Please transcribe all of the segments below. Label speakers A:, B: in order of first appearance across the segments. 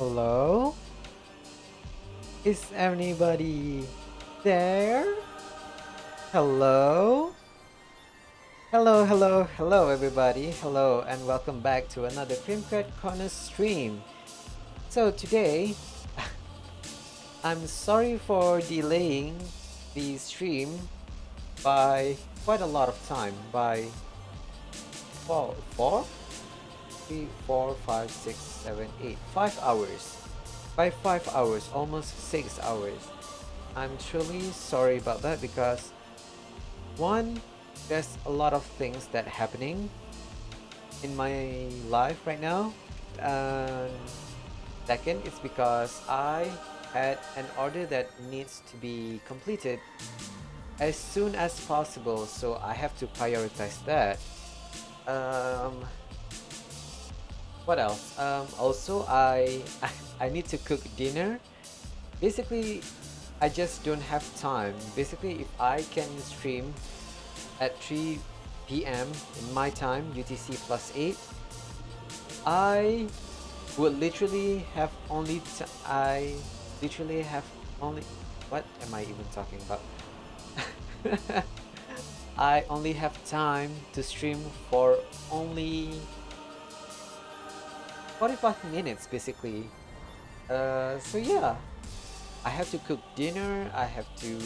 A: Hello? Is anybody there? Hello? Hello, everybody. Hello, and welcome back to another CreamCatCorner stream. So, today, I'm sorry for delaying the stream by quite a lot of time, by 5 hours. By 5 hours, almost 6 hours. I'm truly sorry about that because one, there's a lot of things that happening in my life right now. And second, it's because I had an order that needs to be completed as soon as possible, so I have to prioritize that. Um, what else? Also, I need to cook dinner. Basically, I just don't have time. Basically, if I can stream at 3 p.m. in my time, UTC +8, I would literally have only I literally have only what am I even talking about? I only have time to stream for only 45 minutes basically. So yeah, I have to cook dinner, I have to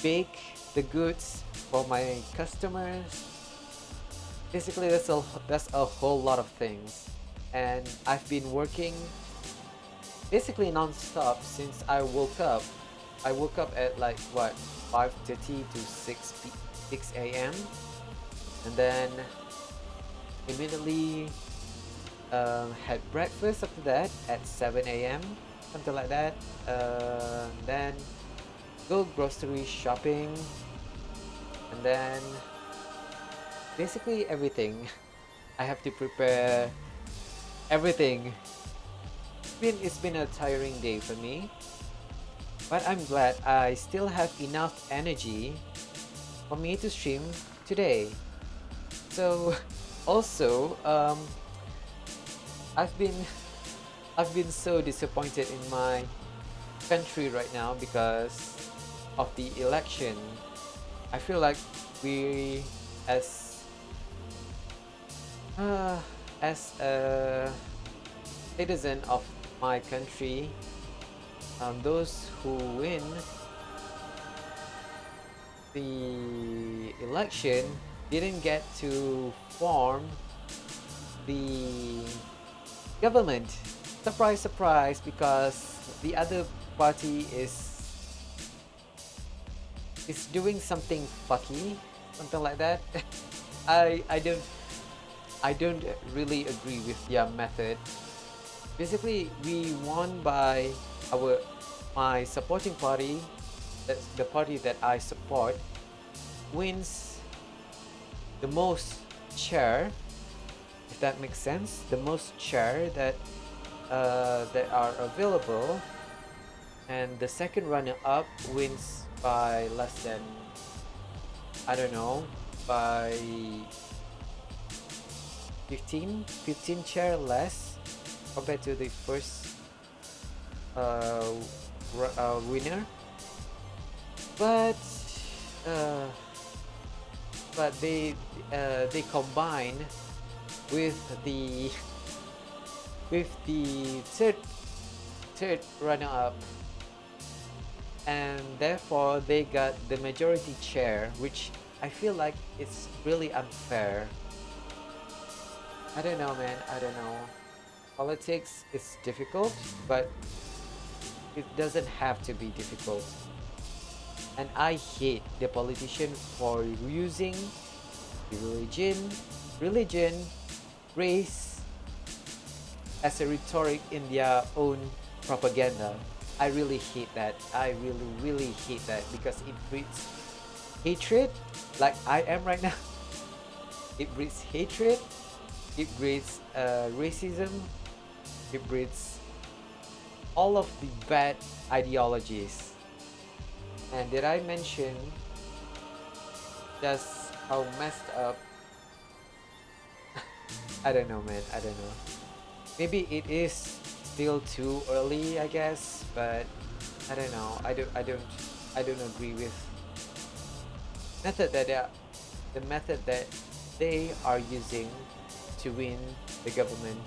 A: bake the goods for my customers. Basically, that's a whole lot of things, and I've been working basically non-stop since I woke up. I woke up at like what 5:30 to 6 a.m. and then immediately had breakfast after that at 7 a.m. something like that. Then go grocery shopping, and then basically everything. I have to prepare everything. It's been a tiring day for me, but I'm glad I still have enough energy for me to stream today. So also I've been I've been so disappointed in my country right now because of the election. I feel like we as uh, as a citizen of my country, those who win the election didn't get to form the government. Surprise, surprise, because the other party is doing something fucky, something like that. I I don't I don't really agree with their method. Basically, we won by my supporting party. That's the party that I support wins the most chair, if that makes sense. The most chair that are available, and the second runner-up wins by less than, I don't know, by 15 chair less compared to the first uh, winner. But uh, they combine with the third runner-up, and therefore they got the majority chair, which I feel like it's really unfair. I don't know, man. I don't know. Politics is difficult, but it doesn't have to be difficult. And I hate the politician for using religion, race as a rhetoric in their own propaganda. I really hate that. I really hate that because it breeds hatred, like I am right now. It breeds hatred. It breeds racism. It breeds all of the bad ideologies. And did I mention just how messed up? I don't know, man. I don't know. Maybe it is still too early, I guess, but I don't know. I don't agree with method that the method that they are using to win the government.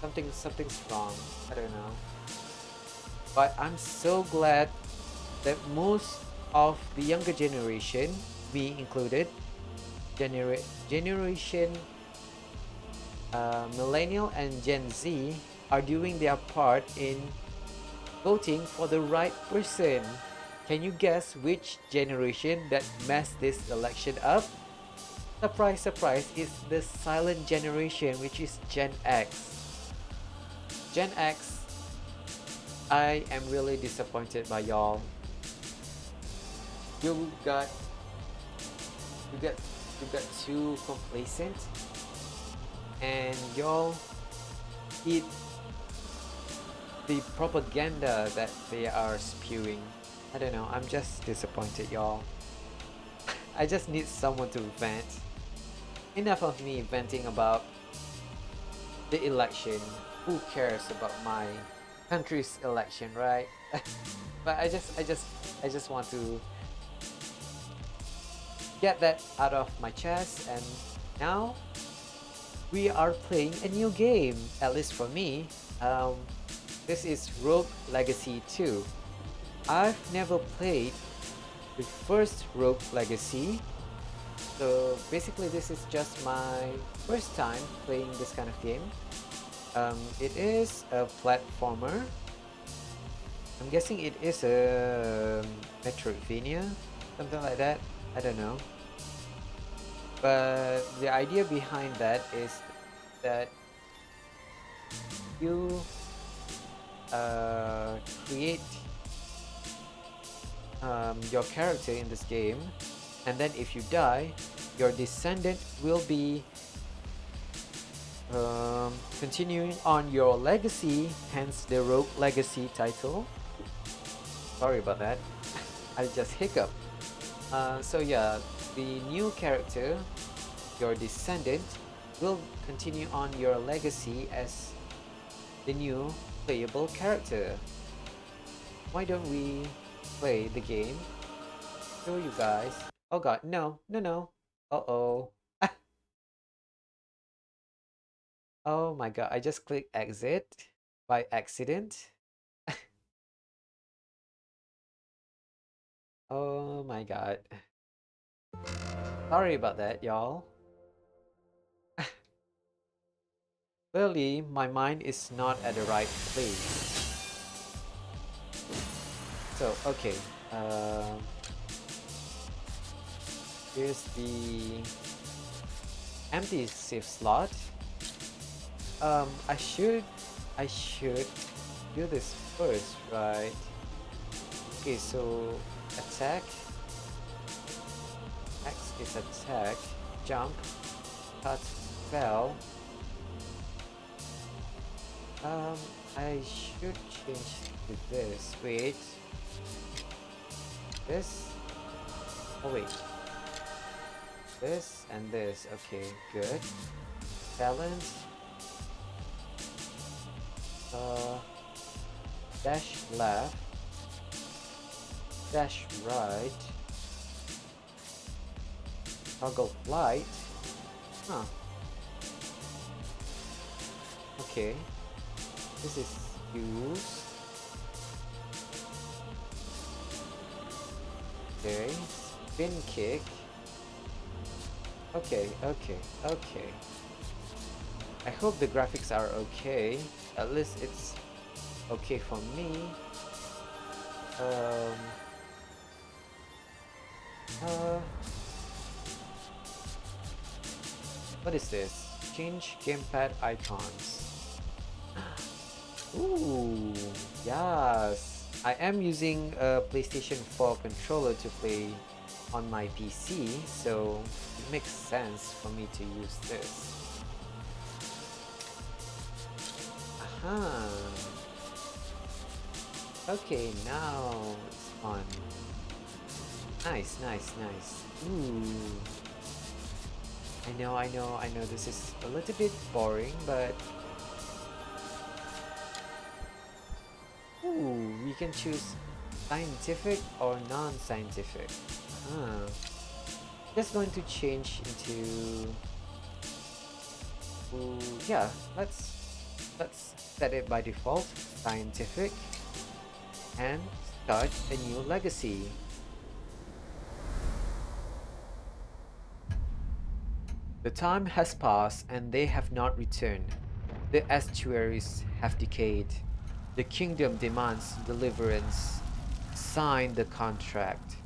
A: Something's wrong. I don't know. But I'm so glad that most of the younger generation, me included, generation millennial and Gen Z are doing their part in voting for the right person. Can you guess which generation that messed this election up? Surprise, surprise, it's the silent generation, which is Gen X. Gen X, I am really disappointed by y'all. You got too complacent, and y'all eat the propaganda that they are spewing. I don't know, I'm just disappointed, y'all. I just need someone to vent. Enough of me venting about the election. Who cares about my country's election, right? But I just want to get that out of my chest, and now we are playing a new game, at least for me. This is Rogue Legacy 2. I've never played the first Rogue Legacy, so basically this is just my first time playing this kind of game. It is a platformer. I'm guessing it is a Metroidvania, something like that. I don't know. But the idea behind that is that you create your character in this game, and then if you die, your descendant will be continuing on your legacy, hence the Rogue Legacy title. Sorry about that. I just hiccup. So yeah, the new character, your descendant, will continue on your legacy as the new playable character. Why don't we play the game? Show you guys. Oh god, no. Uh-oh. Oh my god, I just clicked exit by accident. Oh my god. Sorry about that, y'all. Clearly, my mind is not at the right place. So, okay. Here's the empty save slot. I should do this first, right? Okay, so attack. X is attack. Jump. Cut. Spell. I should change to this. Wait. This. Oh wait. This and this. Okay, good. Balance. Dash left. Dash right. Toggle flight. Huh. Okay. This is use. Okay. Spin kick. Okay. I hope the graphics are okay. At least it's okay for me. What is this? Change gamepad icons. Ooh, yes. I am using a PlayStation 4 controller to play on my PC, so it makes sense for me to use this. Aha. Okay, now it's fun. Nice. Ooh. I know, this is a little bit boring, but can choose scientific or non-scientific. Ah. Just going to change into yeah, let's set it by default scientific and start a new legacy. The time has passed and they have not returned. The estuaries have decayed. The kingdom demands deliverance. Sign the contract,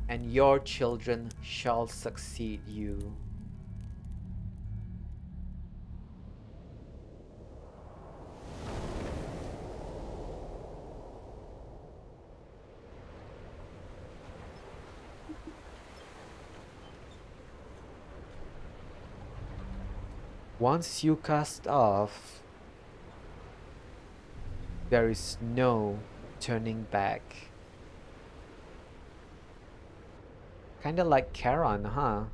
A: and your children shall succeed you. Once you cast off, there is no turning back. Kinda like Charon, huh?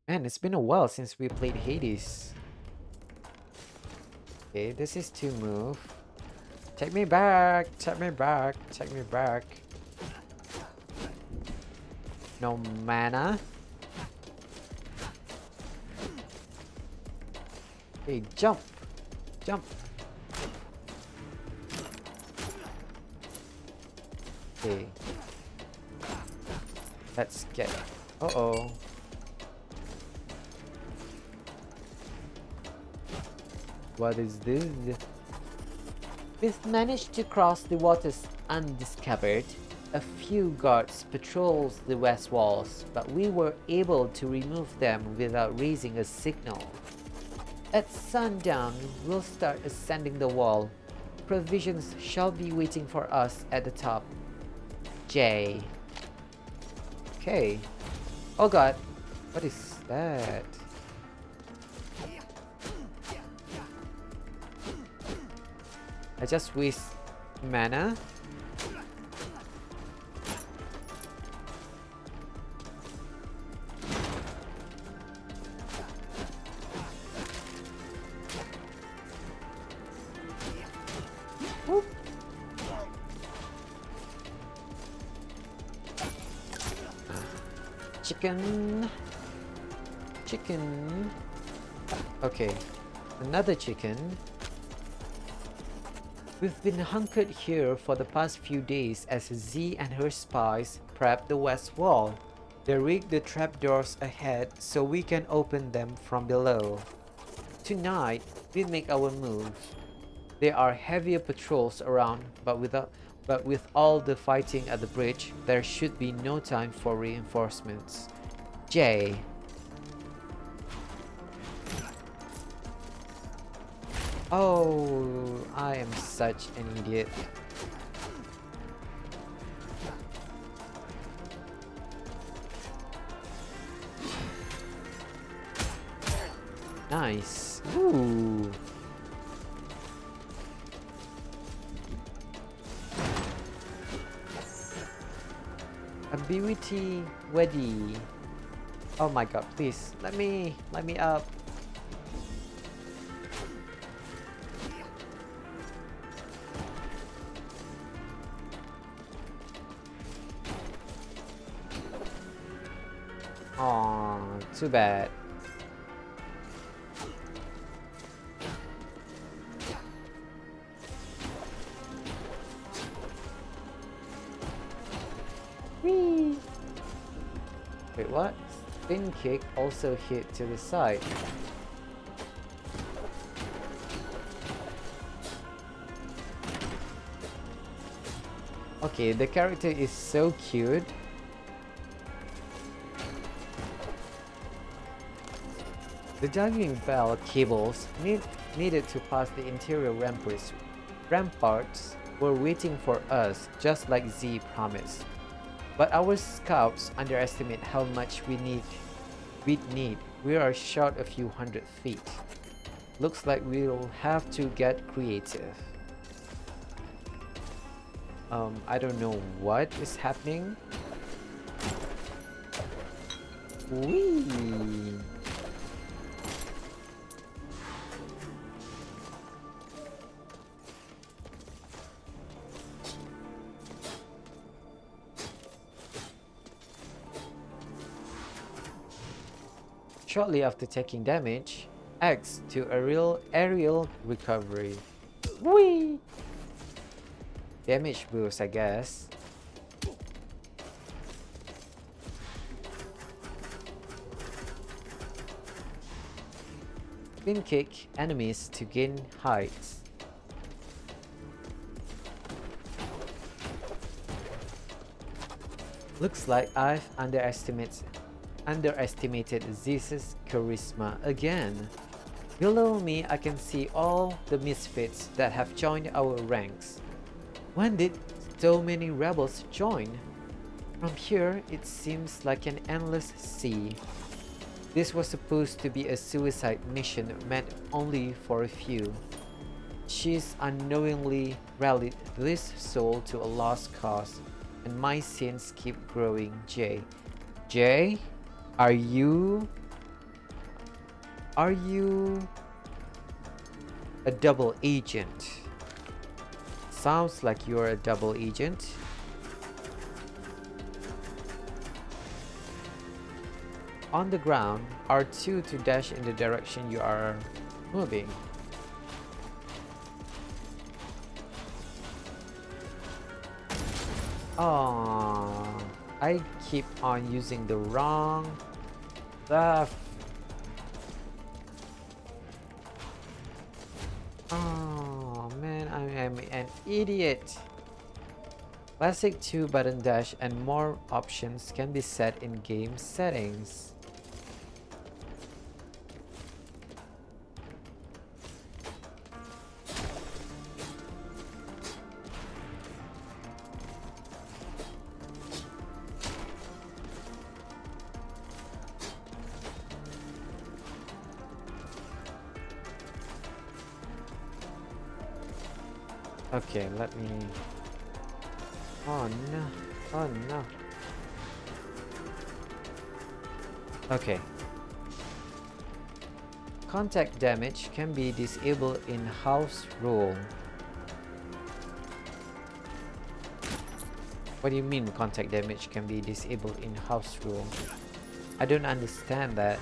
A: Man, it's been a while since we played Hades. Okay, this is to move. Take me back, take me back, take me back. No mana. Hey, jump! Jump! Okay. Let's get... Uh-oh. What is this? We've managed to cross the waters undiscovered. A few guards patrols the west walls, but we were able to remove them without raising a signal. At sundown, we'll start ascending the wall. Provisions shall be waiting for us at the top. J. Okay. Oh god. What is that? I just waste mana. Whoop. Chicken. Chicken. Okay. Another chicken. We've been hunkered here for the past few days as Z and her spies prep the west wall. They rigged the trapdoors ahead so we can open them from below. Tonight, we make our move. There are heavier patrols around, but with all the fighting at the bridge, there should be no time for reinforcements. J. Oh, I am such an idiot. Nice. Ooh. Ability Weddy. Oh my god, please let me up. Aw, too bad. Whee! Wait, what? Spin kick also hit to the side. Okay, the character is so cute. The diving bell cables needed to pass the interior ramparts were waiting for us, just like Z promised. But our scouts underestimate how much we'd need. We are short a few hundred feet. Looks like we'll have to get creative. I don't know what is happening. Whee! Shortly after taking damage, X to aerial recovery. Whee! Damage boost, I guess. Spin kick enemies to gain heights. Looks like I've underestimated Z's charisma again. Below me, I can see all the misfits that have joined our ranks. When did so many rebels join? From here, it seems like an endless sea. This was supposed to be a suicide mission meant only for a few. She's unknowingly rallied this soul to a lost cause, and my sins keep growing. Jay, are you a double agent? Sounds like you're a double agent. On the ground, R2 to dash in the direction you are moving. Oh, I keep on using the wrong stuff. Oh man, I am an idiot. Classic 2-button dash and more options can be set in game settings. Okay, let me... Oh no, oh no. Okay. Contact damage can be disabled in house rule. What do you mean contact damage can be disabled in house rule? I don't understand that.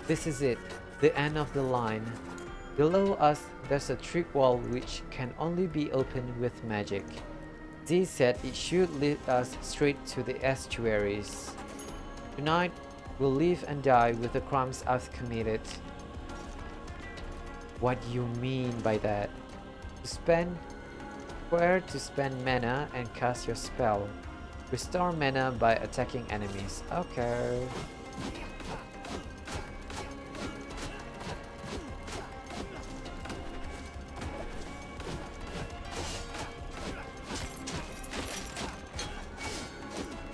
A: This is it, the end of the line. Below us, there's a trick wall which can only be opened with magic. Z said it should lead us straight to the estuaries. Tonight, we'll live and die with the crimes I've committed. What do you mean by that? Square to spend mana and cast your spell. Restore mana by attacking enemies. Okay.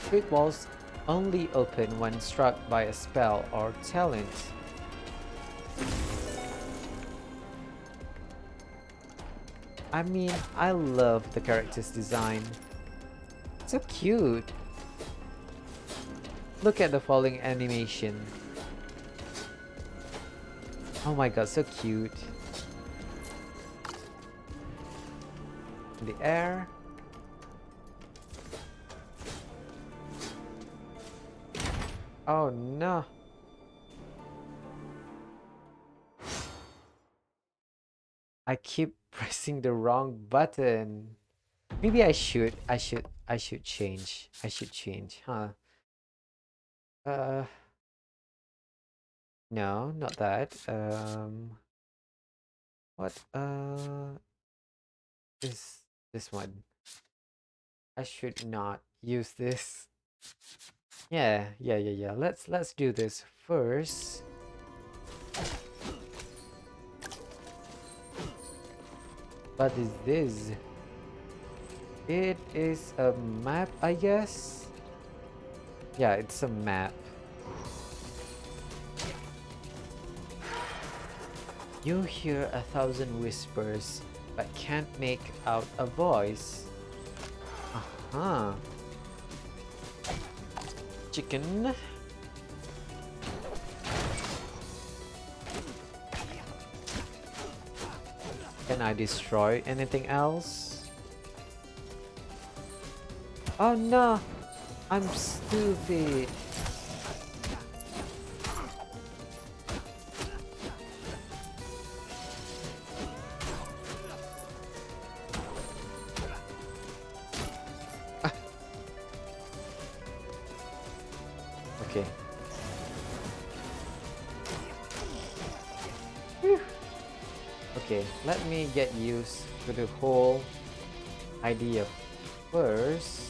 A: Street walls only open when struck by a spell or talent. I mean, I love the character's design. So cute. Look at the falling animation. Oh my god, so cute. In the air. Oh no. I keep pressing the wrong button. Maybe I should change. I should change, huh? No, not that. What is this one? I should not use this. Yeah. Let's do this first. What is this? It is a map, I guess. Yeah, it's a map. You hear 1,000 whispers, but can't make out a voice. Uh-huh. Chicken. Can I destroy anything else? Oh no! I'm stupid! Okay. Whew. Okay, let me get used to the whole idea first.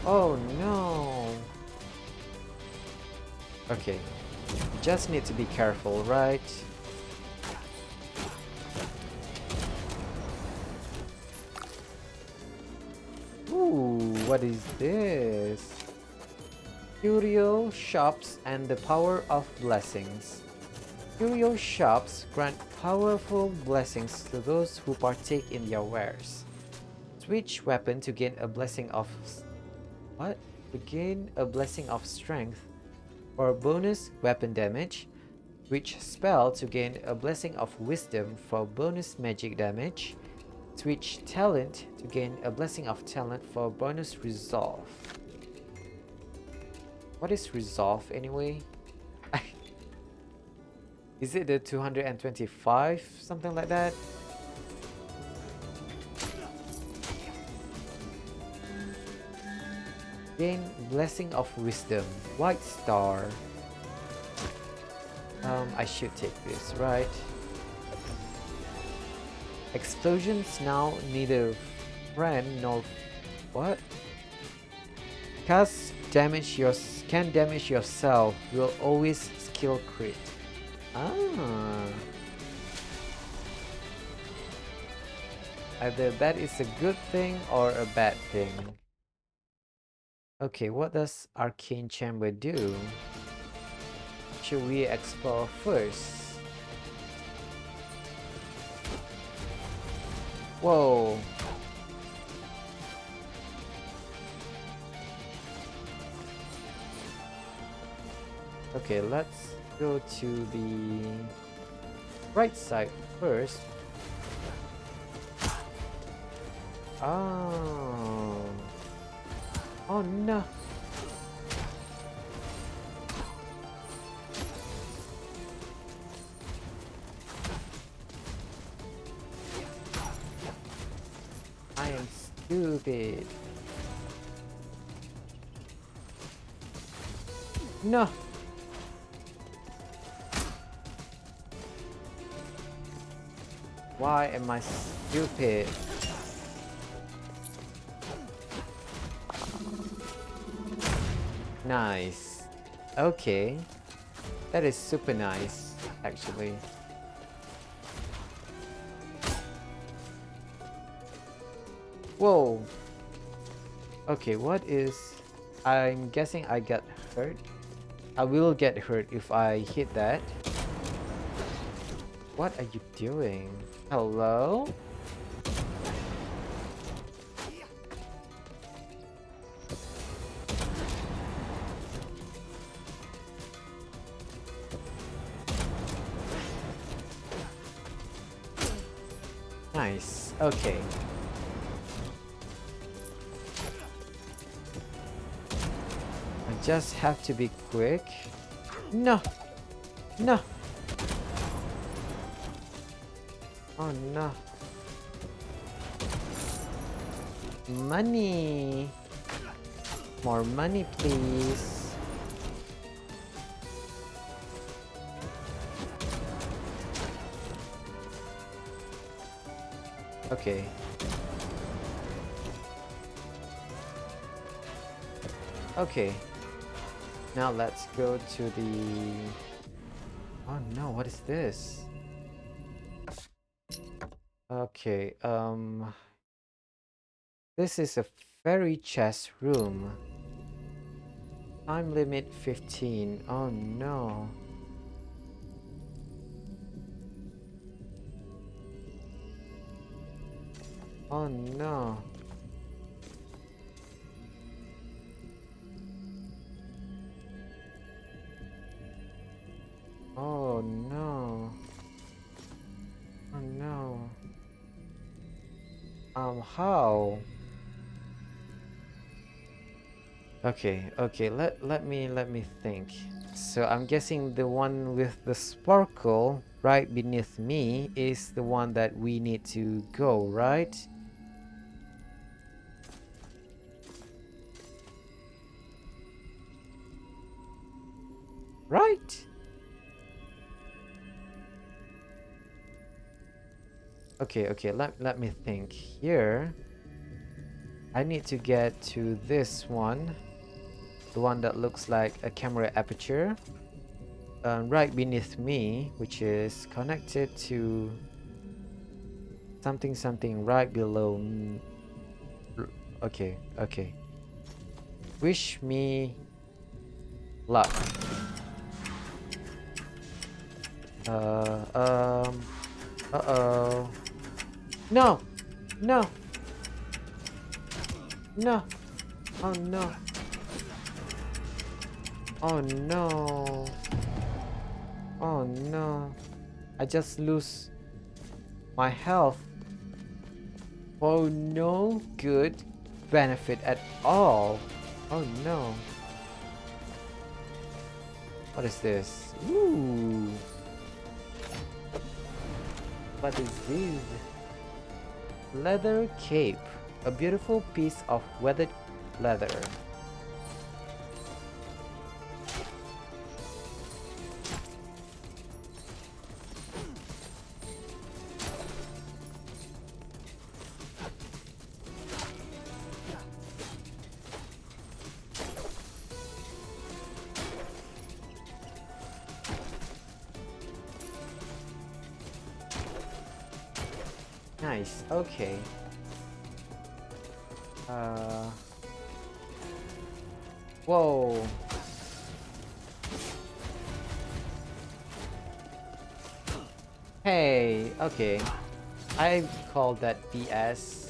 A: Oh no! Okay, just need to be careful, right? Ooh, what is this? Curio shops and the power of blessings. Curio shops grant powerful blessings to those who partake in their wares. Switch weapon to gain a blessing of what? To gain a blessing of strength for bonus weapon damage. Switch spell to gain a blessing of wisdom for bonus magic damage. Switch talent to gain a blessing of talent for bonus resolve. What is resolve anyway? Is it the 225? Something like that? Gain blessing of wisdom. White star. I should take this, right? Explosions now neither friend nor what? Cast damage can damage yourself. Will always skill crit. Ah. Either that is a good thing or a bad thing. Okay, what does Arcane Chamber do? Should we explore first? Whoa. Okay, let's go to the right side first. Oh. Oh no. I am stupid. No. Why am I stupid? Nice. Okay. That is super nice, actually. Whoa. Okay, what is... I'm guessing I got hurt. I will get hurt if I hit that. What are you doing? Hello? Nice. Okay. I just have to be quick. No! No! Oh no. Money! More money, please. Okay. Okay. Now let's go to the... Oh no, what is this? Okay, this is a fairy chest room. Time limit 15. Oh no. Oh no. Oh no. Oh no. How? Okay, okay, let me think. So I'm guessing the one with the sparkle right beneath me is the one that we need to go, right? Right? Okay, okay, let me think. Here, I need to get to this one, the one that looks like a camera aperture, right beneath me, which is connected to something something right below. Okay, okay. Wish me luck. Uh, um, uh-oh. No! No! No! Oh no! Oh no! Oh no! I just lose my health for no good benefit at all. Oh no! What is this? Ooh! What is this? Leather cape. A beautiful piece of weathered leather. Nice. Okay. Uh. Whoa. Hey. Okay. I call that BS.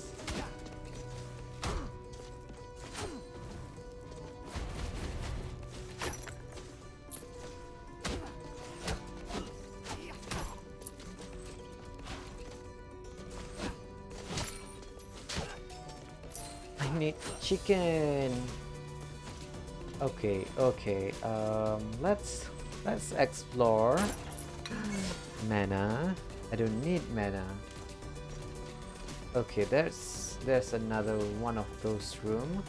A: I need chicken. Okay, okay. Let's explore. Mana. I don't need mana. Okay, there's another one of those room.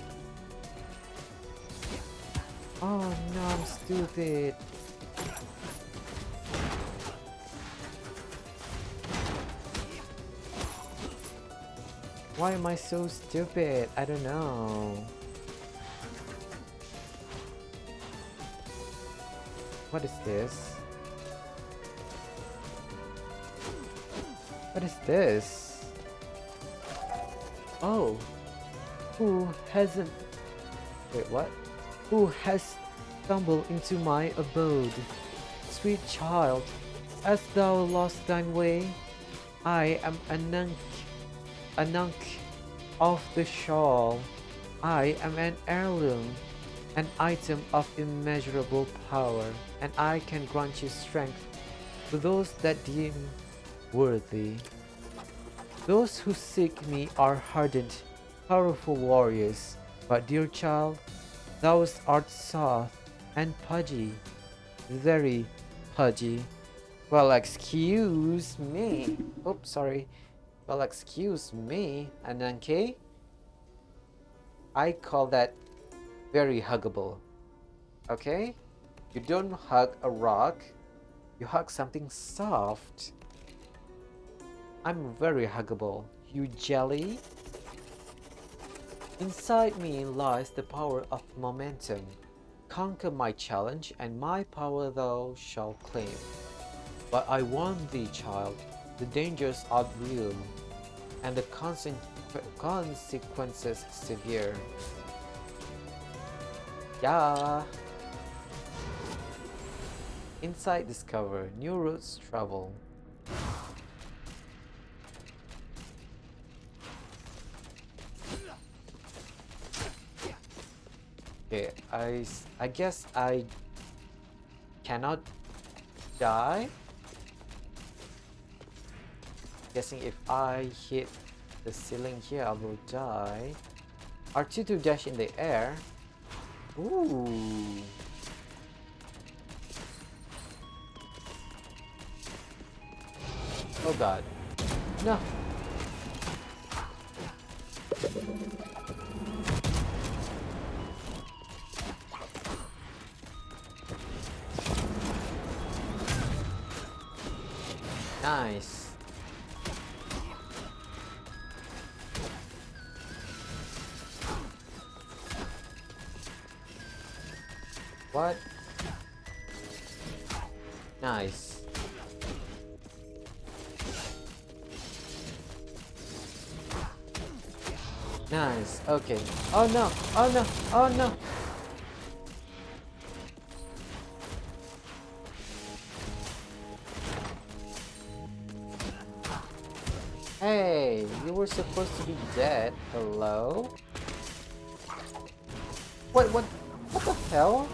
A: Oh no, I'm stupid. Why am I so stupid? I don't know. What is this? What is this? Oh, who hasn't... Wait, what? Who has stumbled into my abode? Sweet child, hast thou lost thine way? I am a nunk of the shawl. I am an heirloom, an item of immeasurable power, and I can grant you strength to those that deem worthy. Those who seek me are hardened, powerful warriors, but dear child, thou art soft and pudgy, very pudgy. Well, excuse me. Oops, sorry. Well, excuse me, Ananke. I call that very huggable. Okay? You don't hug a rock, you hug something soft. I'm very huggable, you jelly. Inside me lies the power of momentum. Conquer my challenge, and my power thou shalt claim. But I warn thee, child, the dangers are real, and the consequences severe. Yeah. Inside discover new routes travel. Okay, I guess I cannot die. Guessing if I hit the ceiling here, I will die. R2 to dash in the air. Ooh. Oh god. No. Nice. What? Nice. Nice. Okay. Oh no. Oh no. Oh no. Hey, you were supposed to be dead. Hello? What the hell?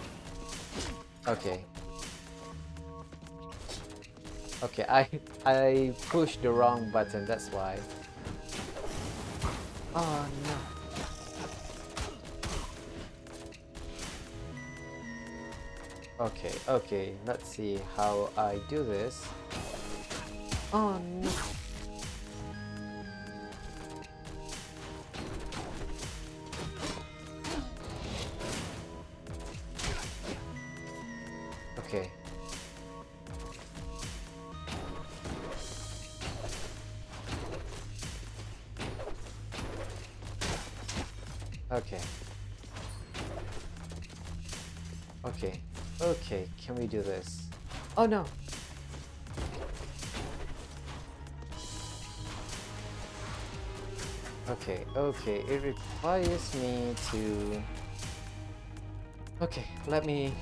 A: Okay. Okay, I pushed the wrong button, that's why. Oh no. Okay, okay, let's see how I do this. Oh no. Okay. Okay. Okay. Okay, can we do this? Oh no! Okay, okay, it requires me to... Okay, let me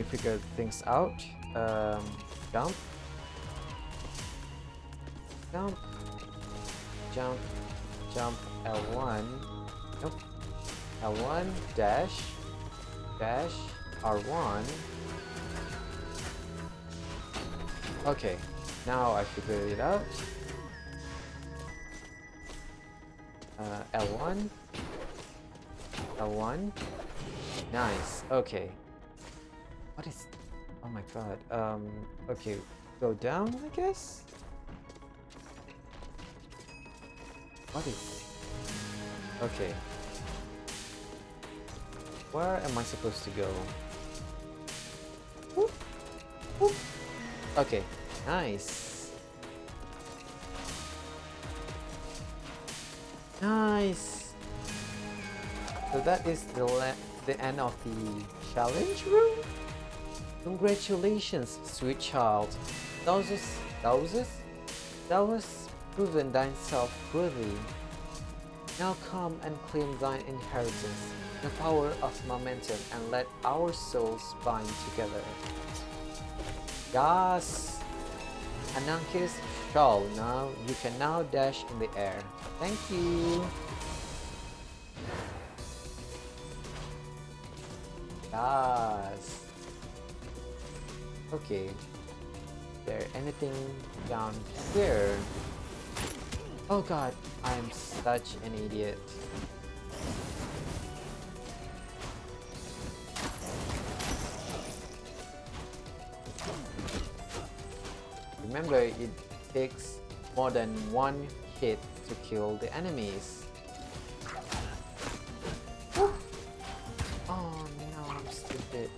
A: figure things out. Jump. Jump. Jump. Jump. L1. Nope. L1 dash. Dash. R1. Okay, now I figured it out. L1. L1. Nice. Okay. What is... Oh my god. Okay. Go down, I guess? What is... Okay. Where am I supposed to go? Whoop. Whoop. Okay. Nice. Nice. So that is the end of the challenge room? Congratulations, sweet child. Thou was proven thyself worthy. Now come and claim thine inheritance, the power of momentum, and let our souls bind together. Yes! Anankis shall now, you can now dash in the air. Thank you! Yes! Okay. Is there anything down here? Oh god, I'm such an idiot. Remember, it takes more than one hit to kill the enemies. Oh no, I'm stupid.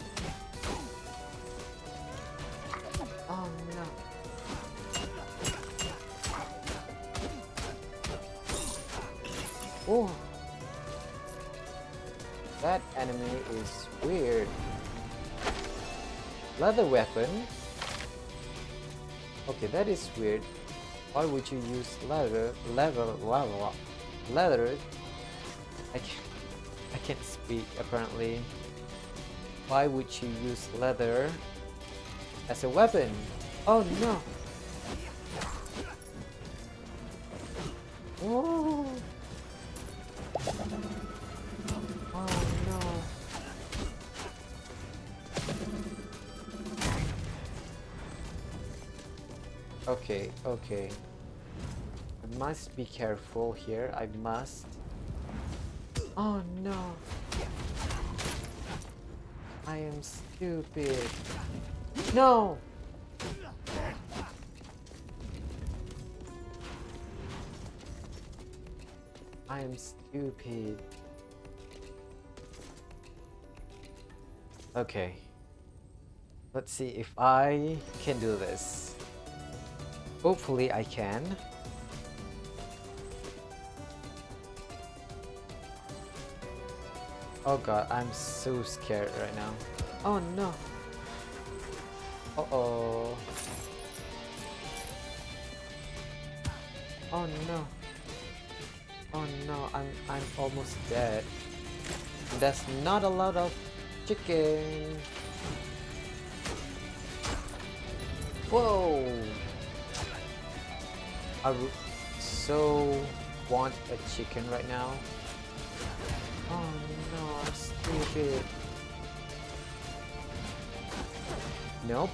A: Oh no. Oh, that enemy is weird. Leather weapon. Okay, that is weird. Why would you use leather? Leather. I can't speak apparently. Why would you use leather as a weapon? Oh no. Oh. Oh no. Okay, okay. I must be careful here. I must. Oh no. I am stupid. No! I am stupid. Okay. Let's see if I can do this. Hopefully I can. Oh god, I'm so scared right now. Oh no. Uh-oh. Oh no. Oh no, I'm almost dead. That's not a lot of chicken. Whoa! I so want a chicken right now. Oh no, I'm stupid. Nope.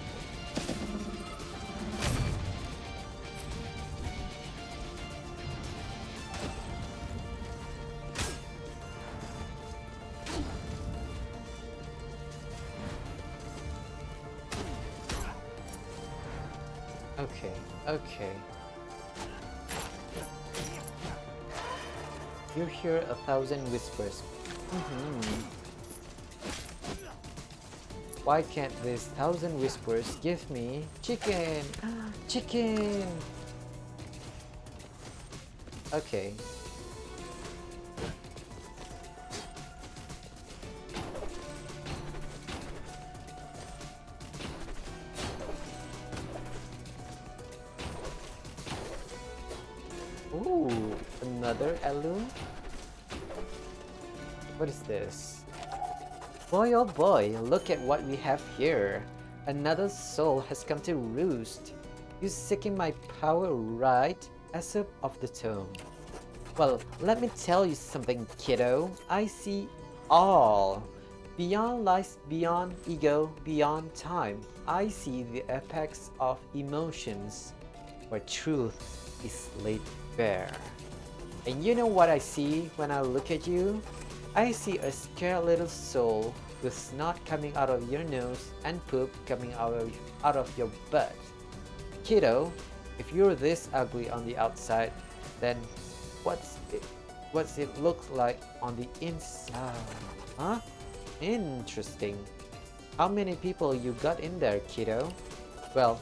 A: Okay, okay. You hear 1,000 whispers. Why can't this 1,000 whispers give me chicken? Chicken! Okay. Ooh, another alum? What is this? Boy oh boy, look at what we have here. Another soul has come to roost. You seeking my power, right? Aesop of the tomb. Well, let me tell you something, kiddo. I see all. Beyond lies, beyond ego, beyond time. I see the apex of emotions, where truth is laid bare. And you know what I see when I look at you? I see a scared little soul with snot coming out of your nose and poop coming out of your butt. Kiddo, if you're this ugly on the outside, then what's it look like on the inside? Huh? Interesting. How many people you got in there, kiddo? Well,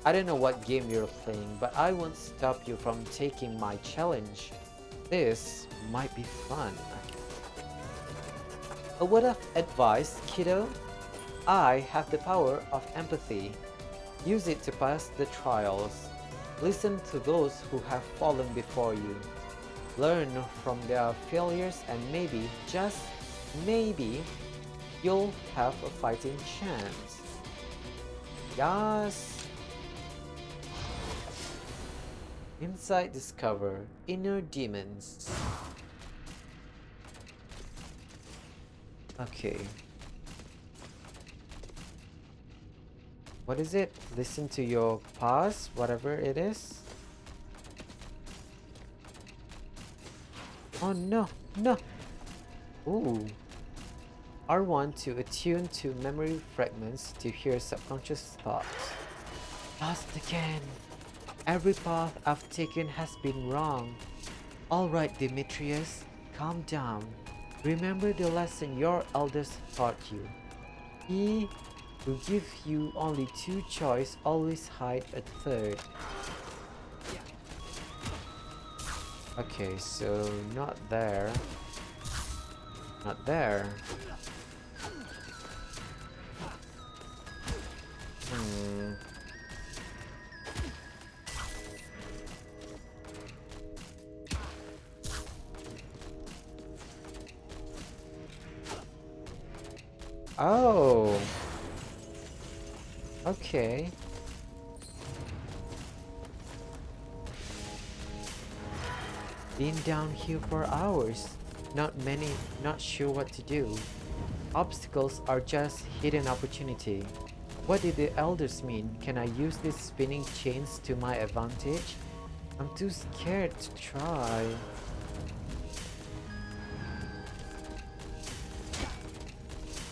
A: I don't know what game you're playing, but I won't stop you from taking my challenge. This might be fun. A word of advice, kiddo? I have the power of empathy. Use it to pass the trials. Listen to those who have fallen before you. Learn from their failures and maybe, just maybe, you'll have a fighting chance. Yes! Inside discover inner demons. Okay. What is it? Listen to your past, whatever it is. Oh no, no! Ooh. R1 to attune to memory fragments to hear subconscious thoughts. Lost again! Every path I've taken has been wrong. Alright, Demetrius, calm down. Remember the lesson your elders taught you. He who gives you only two choices always hide a third. Okay, so not there. Not there. Oh. Okay. Been down here for hours. Not sure what to do. Obstacles are just hidden opportunity. What did the elders mean? Can I use these spinning chains to my advantage? I'm too scared to try.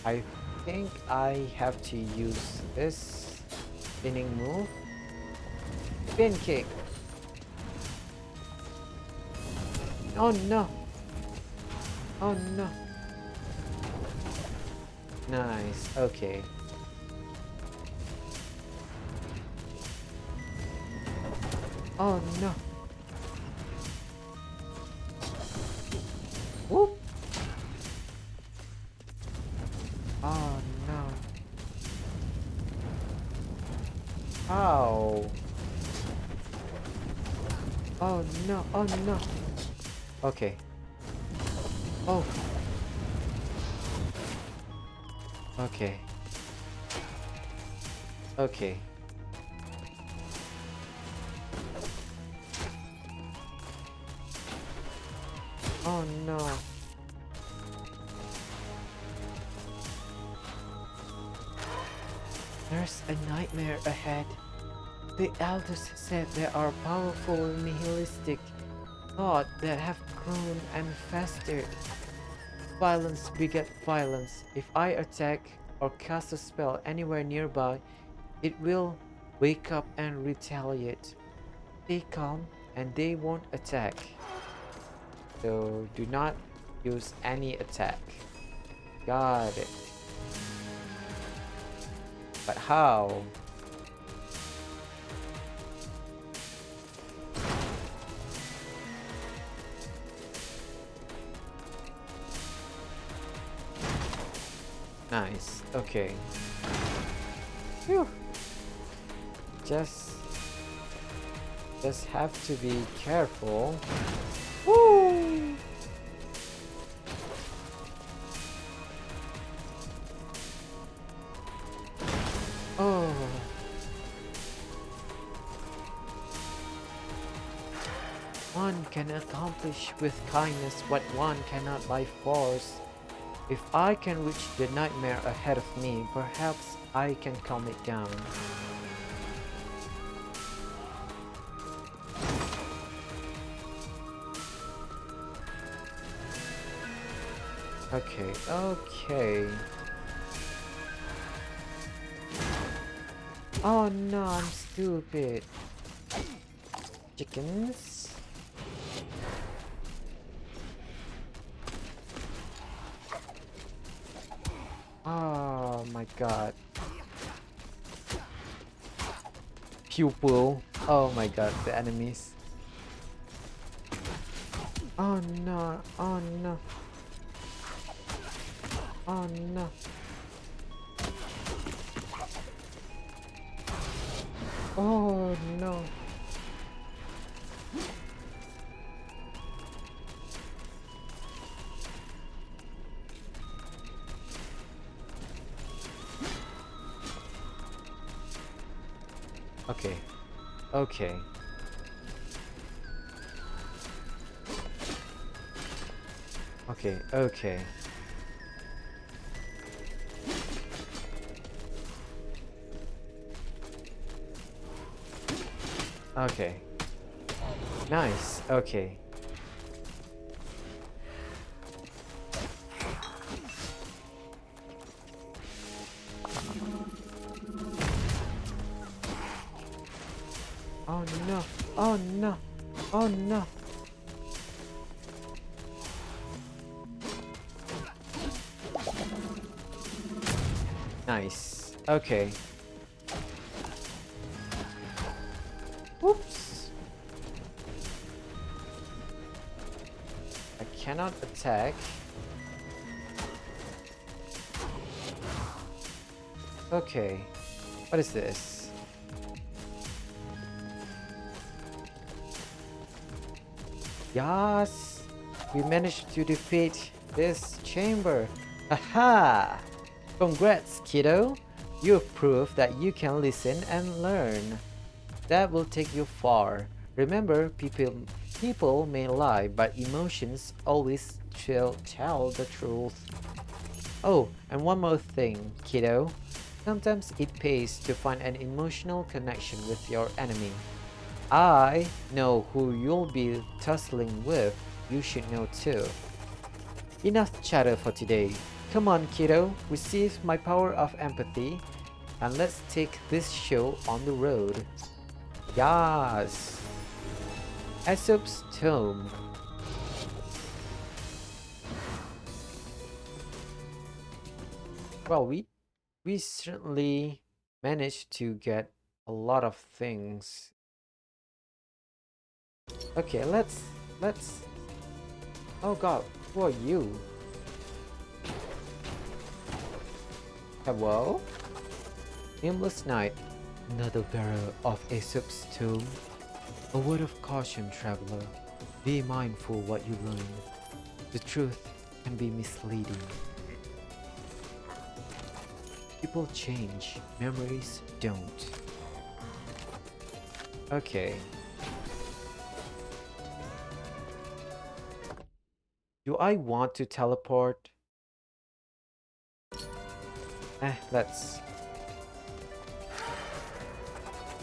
A: I think I have to use this spinning move. Spin kick. Oh no. Oh no. Nice. Okay. Oh no. Whoop. Oh no. Ow. Oh no. Oh no. Okay. Oh. Okay. Okay. Oh no. There's a nightmare ahead. The elders said there are powerful nihilistic thoughts that have grown and festered. Violence beget violence. If I attack or cast a spell anywhere nearby, it will wake up and retaliate. Stay calm and they won't attack. So do not use any attack. Got it. But how? Nice. Okay. Phew. Just have to be careful. Woo! Oh. One can accomplish with kindness what one cannot by force. If I can reach the nightmare ahead of me, perhaps I can calm it down. Okay, okay. Oh no, I'm stupid. Chickens. Oh my god. Pupil. Oh my god, the enemies. Oh no, oh no. Oh no. Oh no. Okay. Okay. Okay, okay. Okay. Nice. Okay. Oh no. Oh no. Oh no. Nice. Okay. Whoops. I cannot attack. Okay. What is this? Yes! We managed to defeat this chamber. Aha! Congrats, kiddo! You've proved that you can listen and learn. That will take you far. Remember, people may lie, but emotions always tell the truth. Oh, and one more thing, kiddo. Sometimes it pays to find an emotional connection with your enemy. I know who you'll be tussling with. You should know too. Enough chatter for today. Come on, kiddo, receive my power of empathy and let's take this show on the road. Yes! Aesop's Tome. Well, we certainly managed to get a lot of things. Okay, let's oh god, who are you? Hello? Nameless Knight, another bearer of Aesop's Tomb. A word of caution, traveler. Be mindful what you learn. The truth can be misleading. People change, memories don't. Okay. Do I want to teleport? Let's.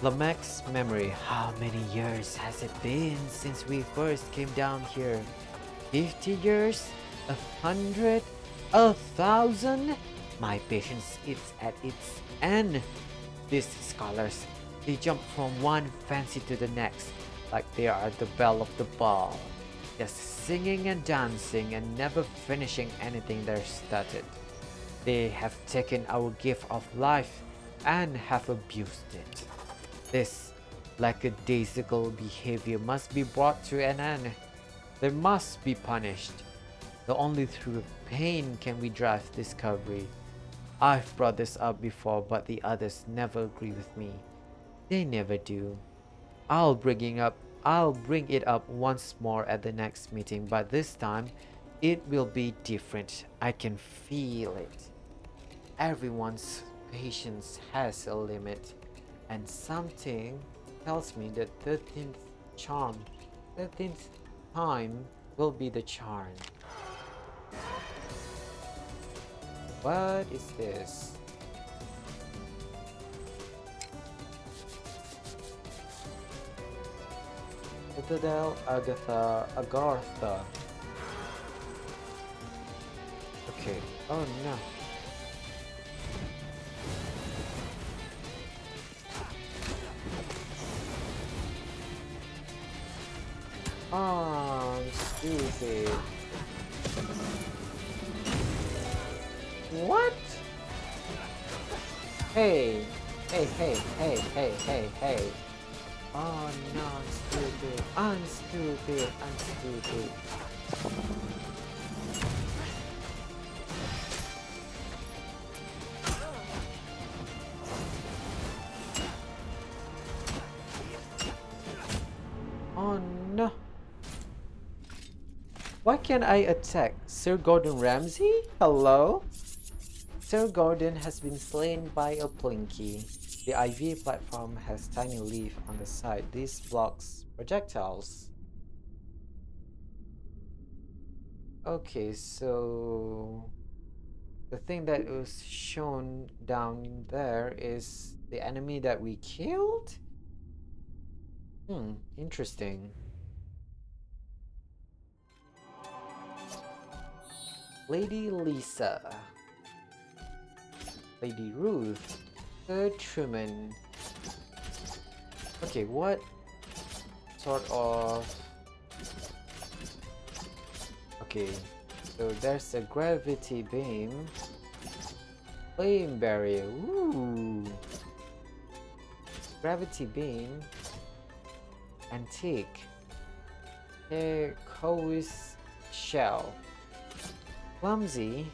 A: Lamech's memory. How many years has it been since we first came down here? 50 years? 100? 1,000? My patience is at its end. These scholars, they jump from one fancy to the next, like they are the belle of the ball. Just singing and dancing and never finishing anything they're started. They have taken our gift of life and have abused it. This lackadaisical behavior must be brought to an end. They must be punished. The only through pain can we drive discovery. I've brought this up before, but the others never agree with me. They never do. I'll bring it up once more at the next meeting, but this time it will be different. I can feel it. Everyone's patience has a limit, and something tells me that 13th time will be the charm. What is this? Citadel Agartha. Okay. Oh no. Oh, I'm stupid. What? Hey. Hey. Oh no, I'm stupid. Oh no. Why can't I attack? Sir Gordon Ramsay? Hello? Sir Gordon has been slain by a Plinky. The IV platform has tiny leaf on the side. This blocks projectiles. Okay, so the thing that was shown down there is the enemy that we killed? Interesting. Lady Lisa. Lady Ruth. Sir Truman. Okay, what sort of... Okay, so there's a gravity beam. Flame barrier. Ooh. Gravity beam. Antique. Turquoise shell. Clumsy.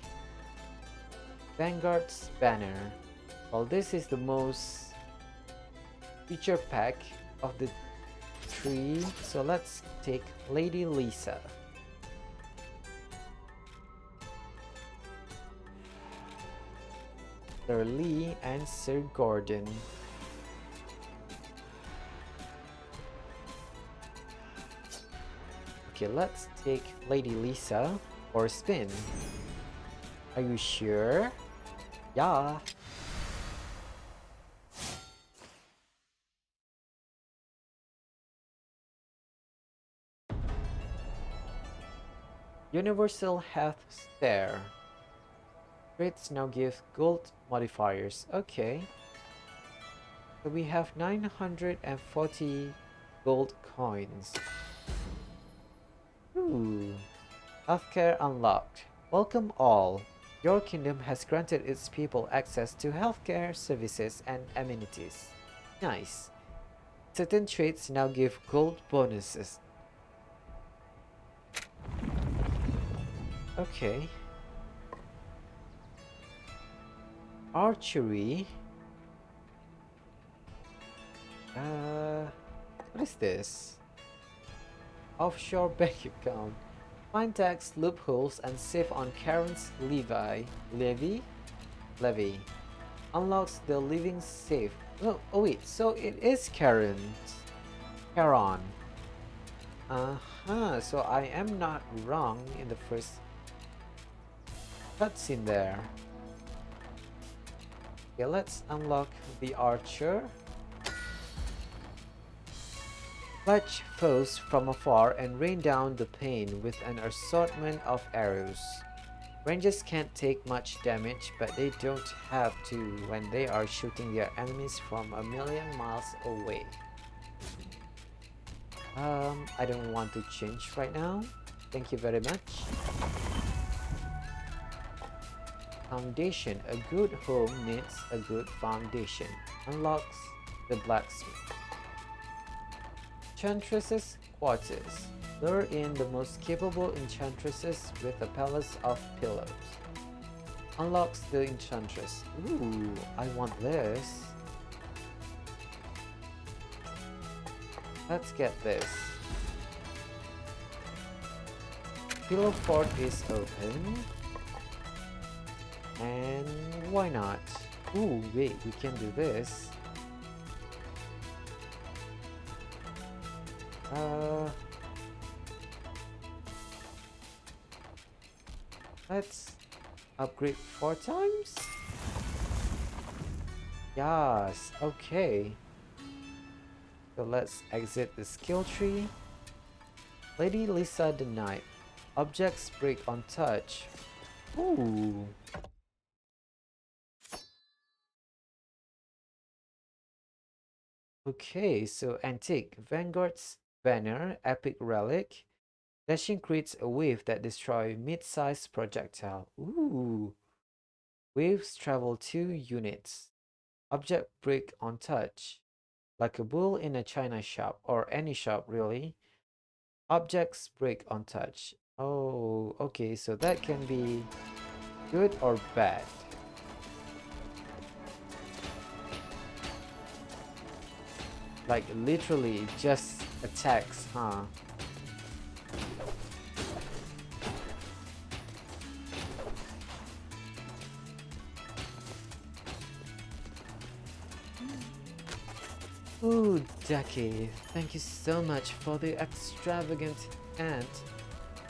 A: Vanguard's banner. Well, this is the most feature pack of the three, so let's take Lady Lisa. Sir Lee and Sir Gordon. Okay, let's take Lady Lisa for a spin. Are you sure? Yeah. Universal Health Stare. Traits now give gold modifiers. Okay. So we have 940 gold coins. Ooh. Healthcare unlocked. Welcome all. Your kingdom has granted its people access to healthcare services and amenities. Nice. Certain traits now give gold bonuses. Okay. Archery. What is this? Offshore bank account. Find tax loopholes and save on Karen's levy. Unlocks the living safe. Oh wait, so it is Karon. So I am not wrong in the first cutscene there. Okay, let's unlock the archer. Clutch foes from afar and rain down the pain with an assortment of arrows. Rangers can't take much damage, but they don't have to when they are shooting their enemies from a million miles away. I don't want to change right now. Thank you very much. Foundation. A good home needs a good foundation. Unlocks the blacksmith. Enchantress's quarters. Lure in the most capable enchantresses with a palace of pillows. Unlocks the enchantress. Ooh, I want this. Let's get this. Pillow fort is open. And why not? Ooh, wait, we can do this. Let's upgrade 4 times? Yes, okay. So let's exit the skill tree. Lady Lisa the Knight. Objects break on touch. Ooh. Okay, so antique. Vanguard's banner, epic relic. Dashing creates a wave that destroys mid-sized projectile. Ooh. Waves travel 2 units. Object break on touch. Like a bull in a china shop, or any shop really. Objects break on touch. Oh, okay, so that can be good or bad. Like literally just attacks, huh? Ooh, Ducky, thank you so much for the extravagant ant.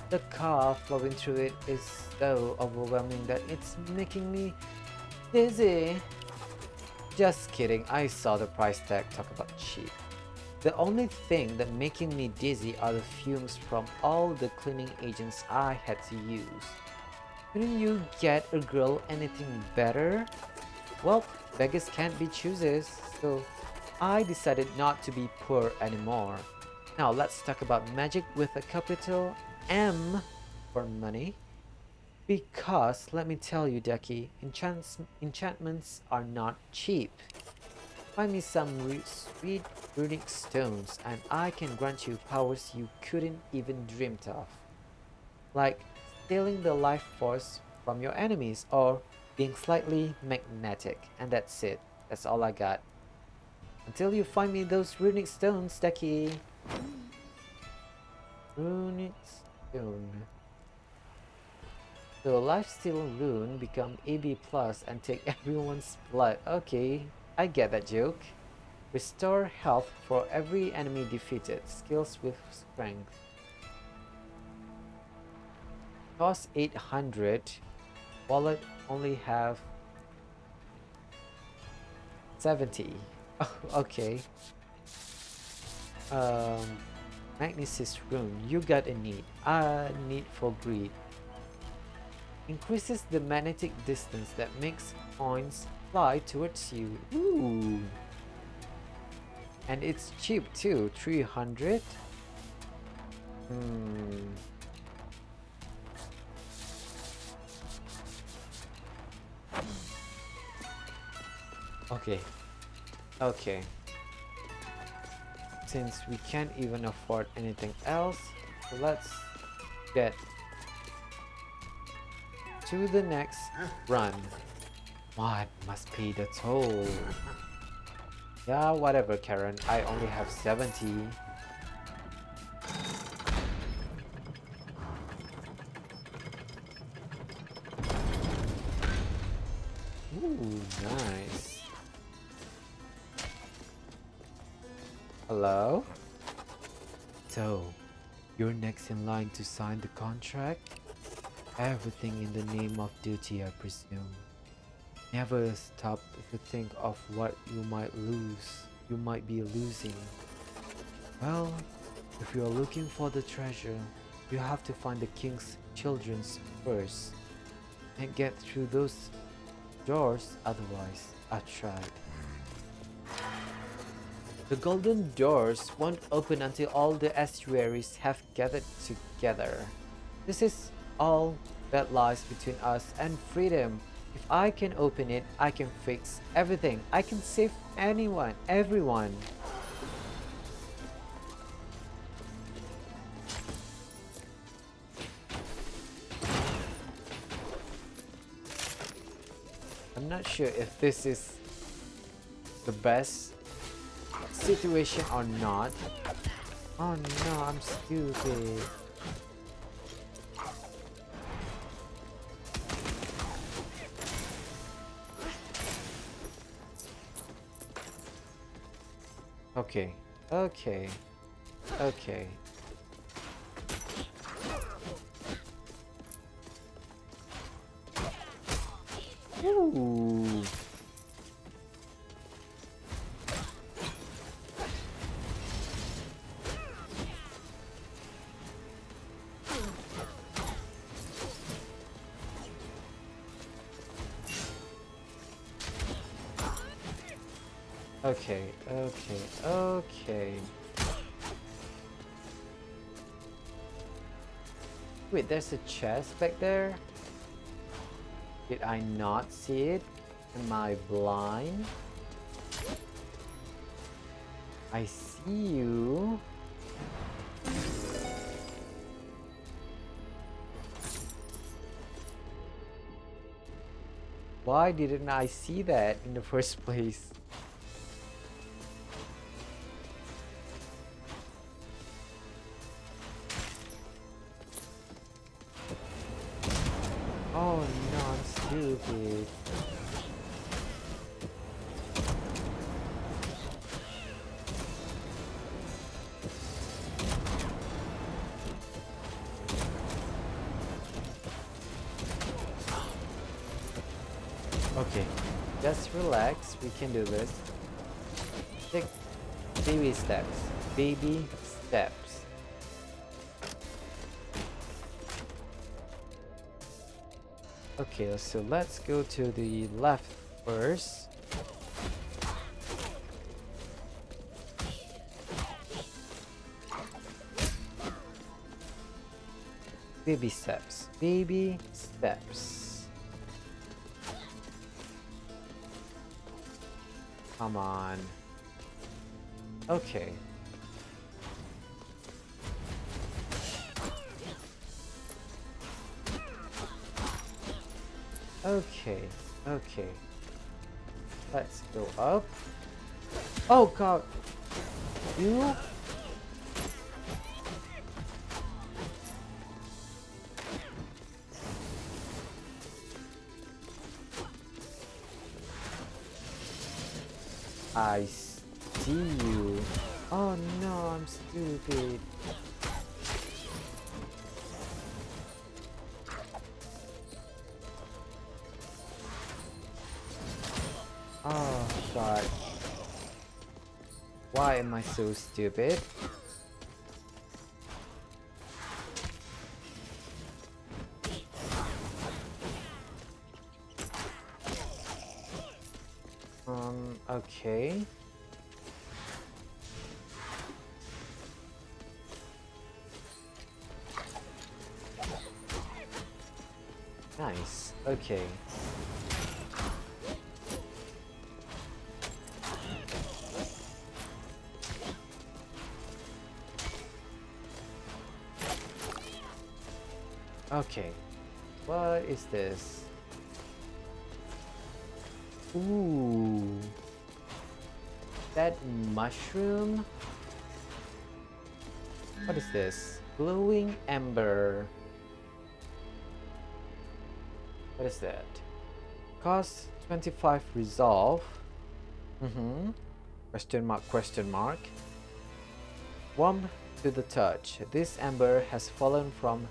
A: The car flowing through it is so overwhelming that it's making me dizzy. Just kidding, I saw the price tag, talk about cheap. The only thing that making me dizzy are the fumes from all the cleaning agents I had to use. Couldn't you get a girl anything better? Well, beggars can't be choosers, so I decided not to be poor anymore. Now let's talk about magic with a capital M for money. Because, let me tell you, Ducky, enchantments are not cheap. Find me some sweet runic stones and I can grant you powers you couldn't even dreamed of. Like stealing the life force from your enemies or being slightly magnetic. And that's it. That's all I got. Until you find me those runic stones, Ducky. Runic stone. So lifesteal rune become AB plus and take everyone's blood. Okay, I get that joke. Restore health for every enemy defeated. Skills with strength. Cost 800. Wallet only have 70. Oh, okay. Magnesis rune. You got a need. A need for greed. Increases the magnetic distance that makes coins fly towards you. Ooh. And it's cheap too, 300. Okay. Okay. Since we can't even afford anything else, let's get to the next run. What must pay the toll? Yeah, whatever, Karen. I only have 70. Ooh, nice. Hello? So, you're next in line to sign the contract? Everything in the name of duty, I presume. Never stop to think of what you might lose. You might be losing. Well, if you're looking for the treasure, you have to find the king's children first and get through those doors, otherwise I tried. The golden doors won't open until all the estuaries have gathered together. This is all that lies between us and freedom. If I can open it, I can fix everything. I can save anyone, everyone. I'm not sure if this is the best situation or not. Oh no, I'm stupid. Okay, okay, okay. Ooh. Okay, okay, okay. Wait, there's a chest back there? Did I not see it? Am I blind? I see you. Why didn't I see that in the first place? Oh no, I'm stupid. Okay, just relax, we can do this. Take baby steps. Baby steps. Okay, so let's go to the left first. Baby steps. Baby steps. Come on. Okay. Okay, okay. Let's go up. Oh god! You? I see you. Oh no, I'm stupid. Oh god. Why am I so stupid? Okay. Nice. Okay. Okay. What is this? Ooh. That mushroom? What is this? Glowing ember. What is that? Cost 25 resolve. Question mark, question mark. Warm to the touch. This ember has fallen from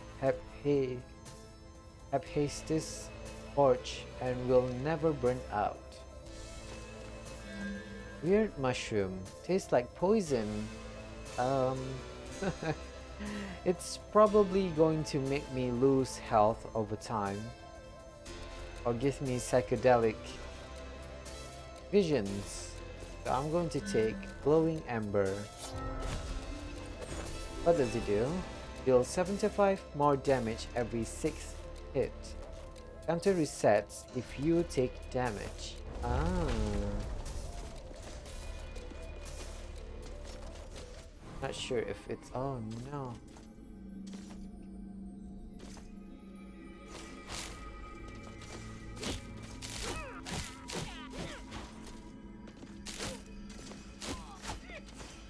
A: Hephaestus' forge and will never burn out. Weird mushroom. Tastes like poison. It's probably going to make me lose health over time. Or give me psychedelic visions. So I'm going to take glowing ember. What does it do? Deal 75 more damage every 6th hit. Counter resets if you take damage. Not sure if it's... oh no.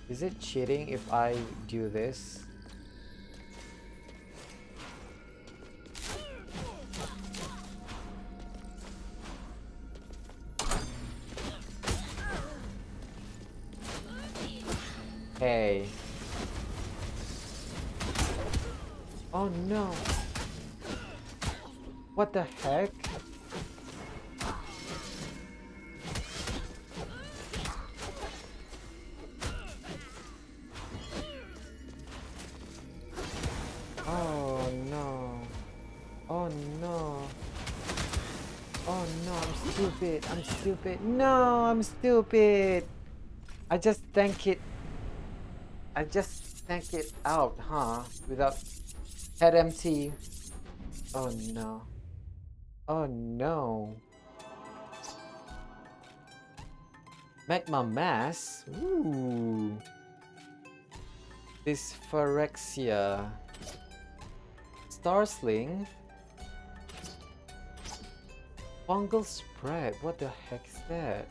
A: Is it cheating if I do this? Hey. Oh no. What the heck? Oh no. Oh no. Oh no, I'm stupid. I'm stupid. No, I'm stupid. I just tank it. I just tank it out, huh? Without head empty. Oh no. Oh no. Magma mass. Ooh. Dysphorexia. Starsling. Fungal spread. What the heck is that?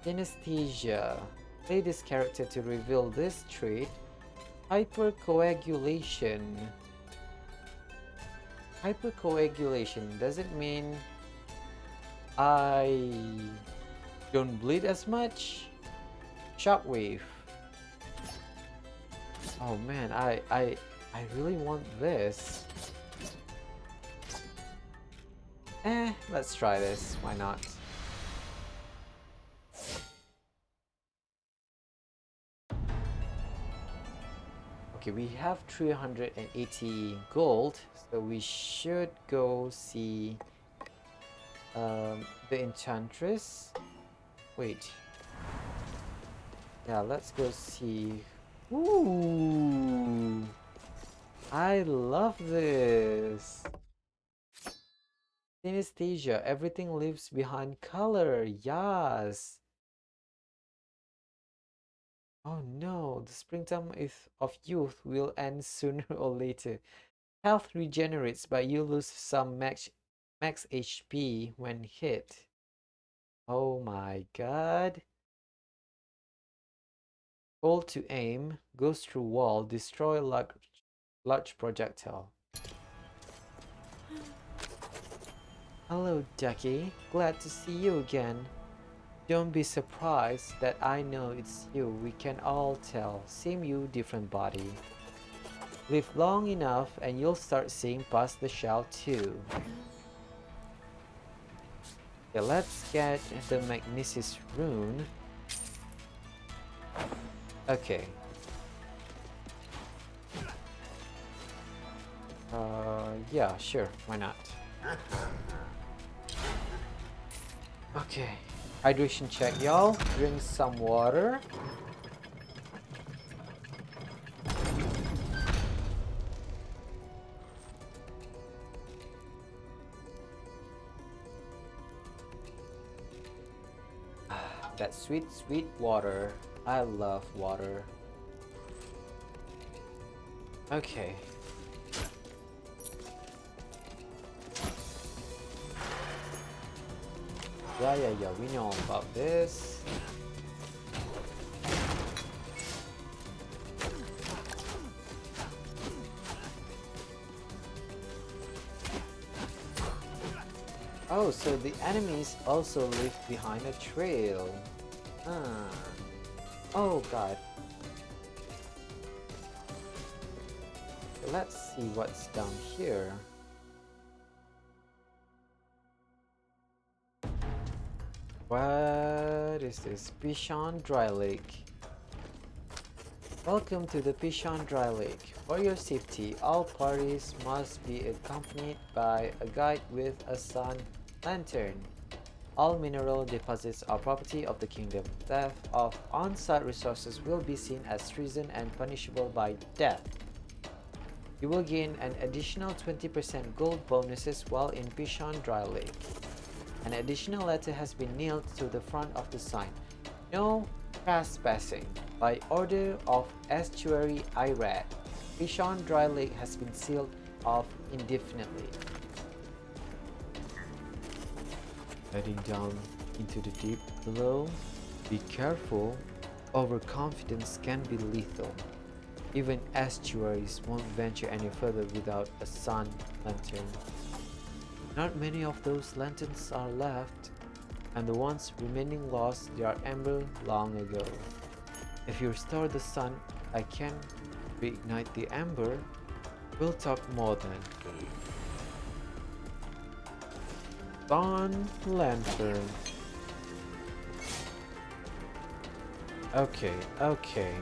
A: Synesthesia. Play this character to reveal this trait. Hypercoagulation. Hypercoagulation. Does it mean I don't bleed as much? Shockwave. Oh man, I really want this. Let's try this. Why not? Okay, we have 380 gold, so we should go see the Enchantress. Wait. Yeah, let's go see. Ooh, I love this. Synesthesia, everything leaves behind color. Yes. Oh no, the springtime of youth will end sooner or later. Health regenerates, but you lose some max HP when hit. Oh my god. Hold to aim, goes through wall, destroy large projectile. Hello, Ducky. Glad to see you again. Don't be surprised that I know it's you. We can all tell. Same you, different body. Live long enough and you'll start seeing past the shell too. Okay, let's get the Magnesis rune. Okay. Yeah, sure. Why not? Okay, hydration check, y'all. Drink some water. That sweet, sweet water. I love water. Okay. Yeah, we know all about this. Oh, so the enemies also leave behind a trail. Ah. Oh god. Let's see what's down here. What is this? Pishon Dry Lake. Welcome to the Pishon Dry Lake. For your safety, all parties must be accompanied by a guide with a sun lantern. All mineral deposits are property of the kingdom. Theft of on-site resources will be seen as treason and punishable by death. You will gain an additional 20% gold bonuses while in Pishon Dry Lake. An additional letter has been nailed to the front of the sign. No trespassing. By order of Estuary Irad, Pishon Dry Lake has been sealed off indefinitely. Heading down into the deep below. Be careful. Overconfidence can be lethal. Even estuaries won't venture any further without a sun lantern. Not many of those lanterns are left, and the ones remaining lost their ember long ago. If you restore the sun, I can reignite the ember. We'll talk more then. Sun lantern. Okay. Okay.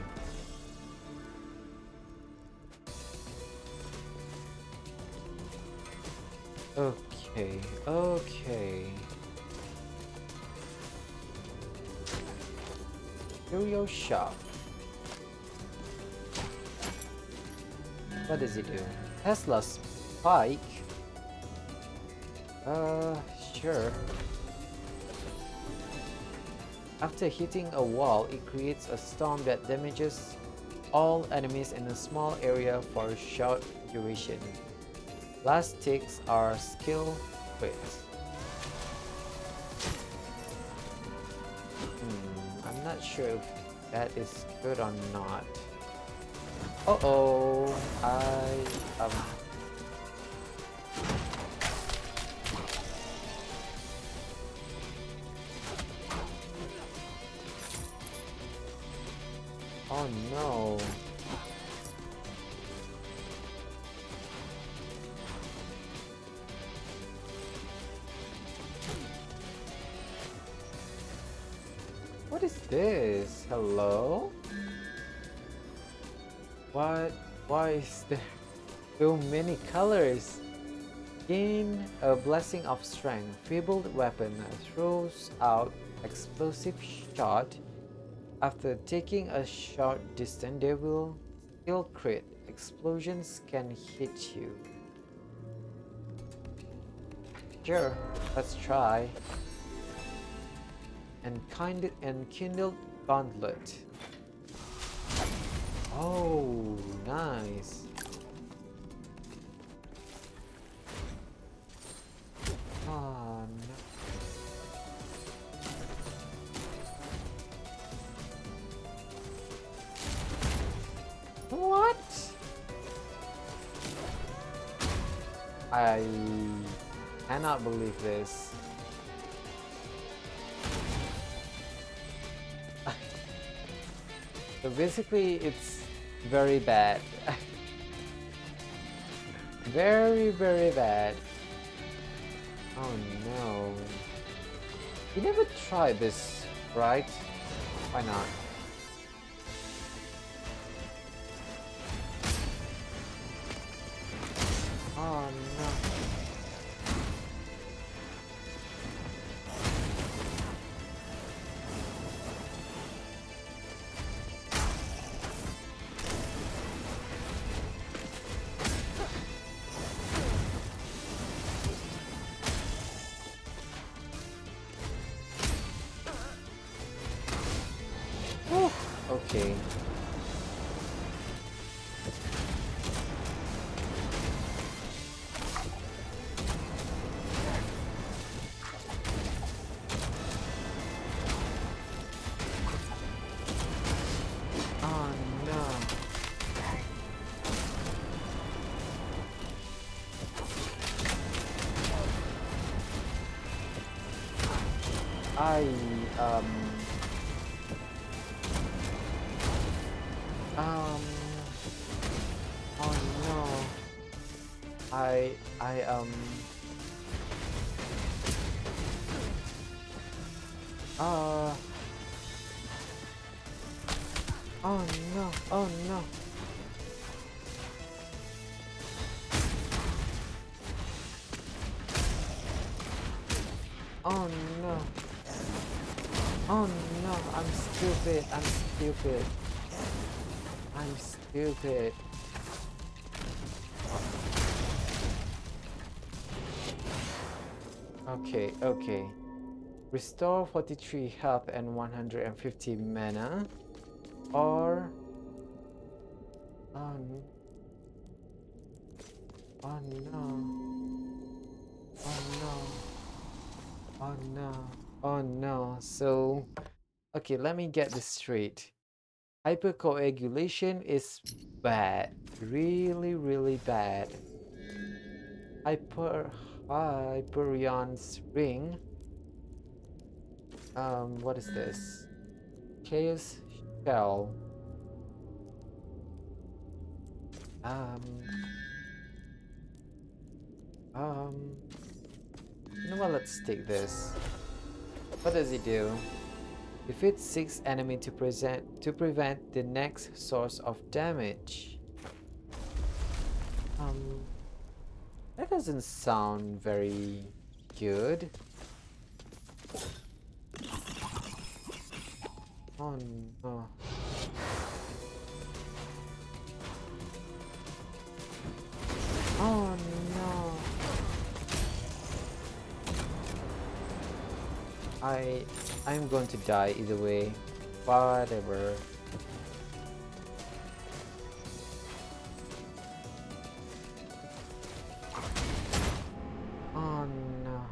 A: Curio shop. What does it do? Tesla spike? Sure. After hitting a wall, it creates a storm that damages all enemies in a small area for a short duration. Last ticks are skill crits. I'm not sure if that is good or not. Uh-oh, oh no. What is this? Hello? What? Why is there so many colors? Gain a blessing of strength. Fabled weapon throws out explosive shot. After taking a short distance, they will still crit. Explosions can hit you. Sure, let's try. And kindled gauntlet. Oh, nice. Oh, no. What? I cannot believe this. So basically, it's very bad. Very bad. Oh no. You never tried this, right? Why not? Oh no. okay. Oh no. I um um oh no. I uh oh no. Oh no. Oh no. Oh no. I'm stupid. I'm stupid. I'm stupid. Okay, okay. Restore 43 health and 150 mana. Or oh, oh no. Oh no. Oh no. Oh no. So okay, let me get this straight. Hypercoagulation is bad. Really, really bad. Hyper Hyperion's ring. What is this? Chaos shell. Um um you know what, let's take this. What does it do? Defeat 6 enemy to prevent the next source of damage. Um that doesn't sound very good. Oh no. Oh no. I'm going to die either way. Whatever. Oh no.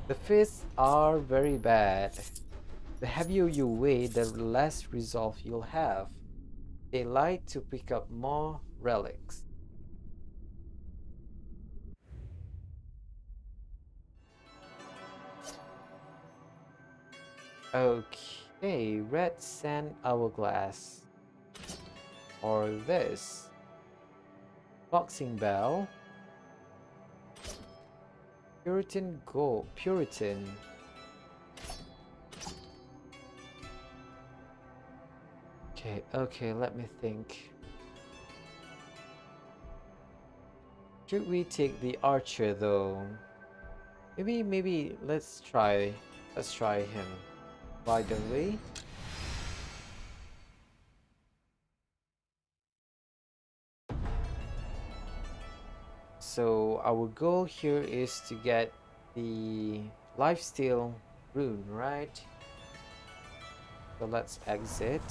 A: The fists are very bad. The heavier you weigh, the less resolve you'll have. They like to pick up more relics. Okay, red sand hourglass. Or this. Boxing bell. Puritan gold. Puritan. Okay, okay, let me think. Should we take the archer though? Maybe let's try him. Why don't we? So our goal here is to get the lifesteal rune, right? So let's exit.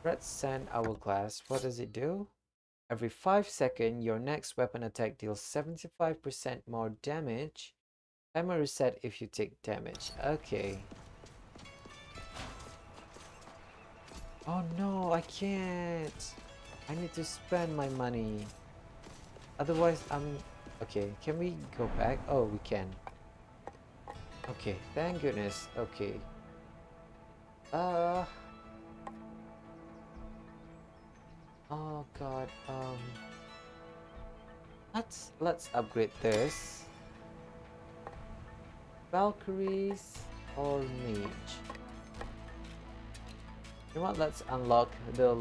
A: Red sand hourglass, what does it do? Every 5 seconds, your next weapon attack deals 75% more damage. Timer reset if you take damage. Okay. Oh no, I can't. I need to spend my money. Otherwise, I'm... Okay, can we go back? Oh, we can. Okay, thank goodness. Okay. Oh god. Let's upgrade this. Valkyries or mage. You know what? Let's unlock the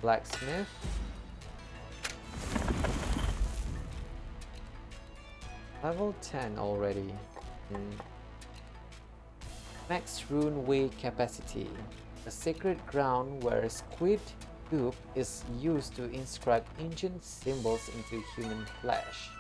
A: blacksmith. Level 10 already. Max rune weight capacity. A sacred ground where squid goop is used to inscribe ancient symbols into human flesh.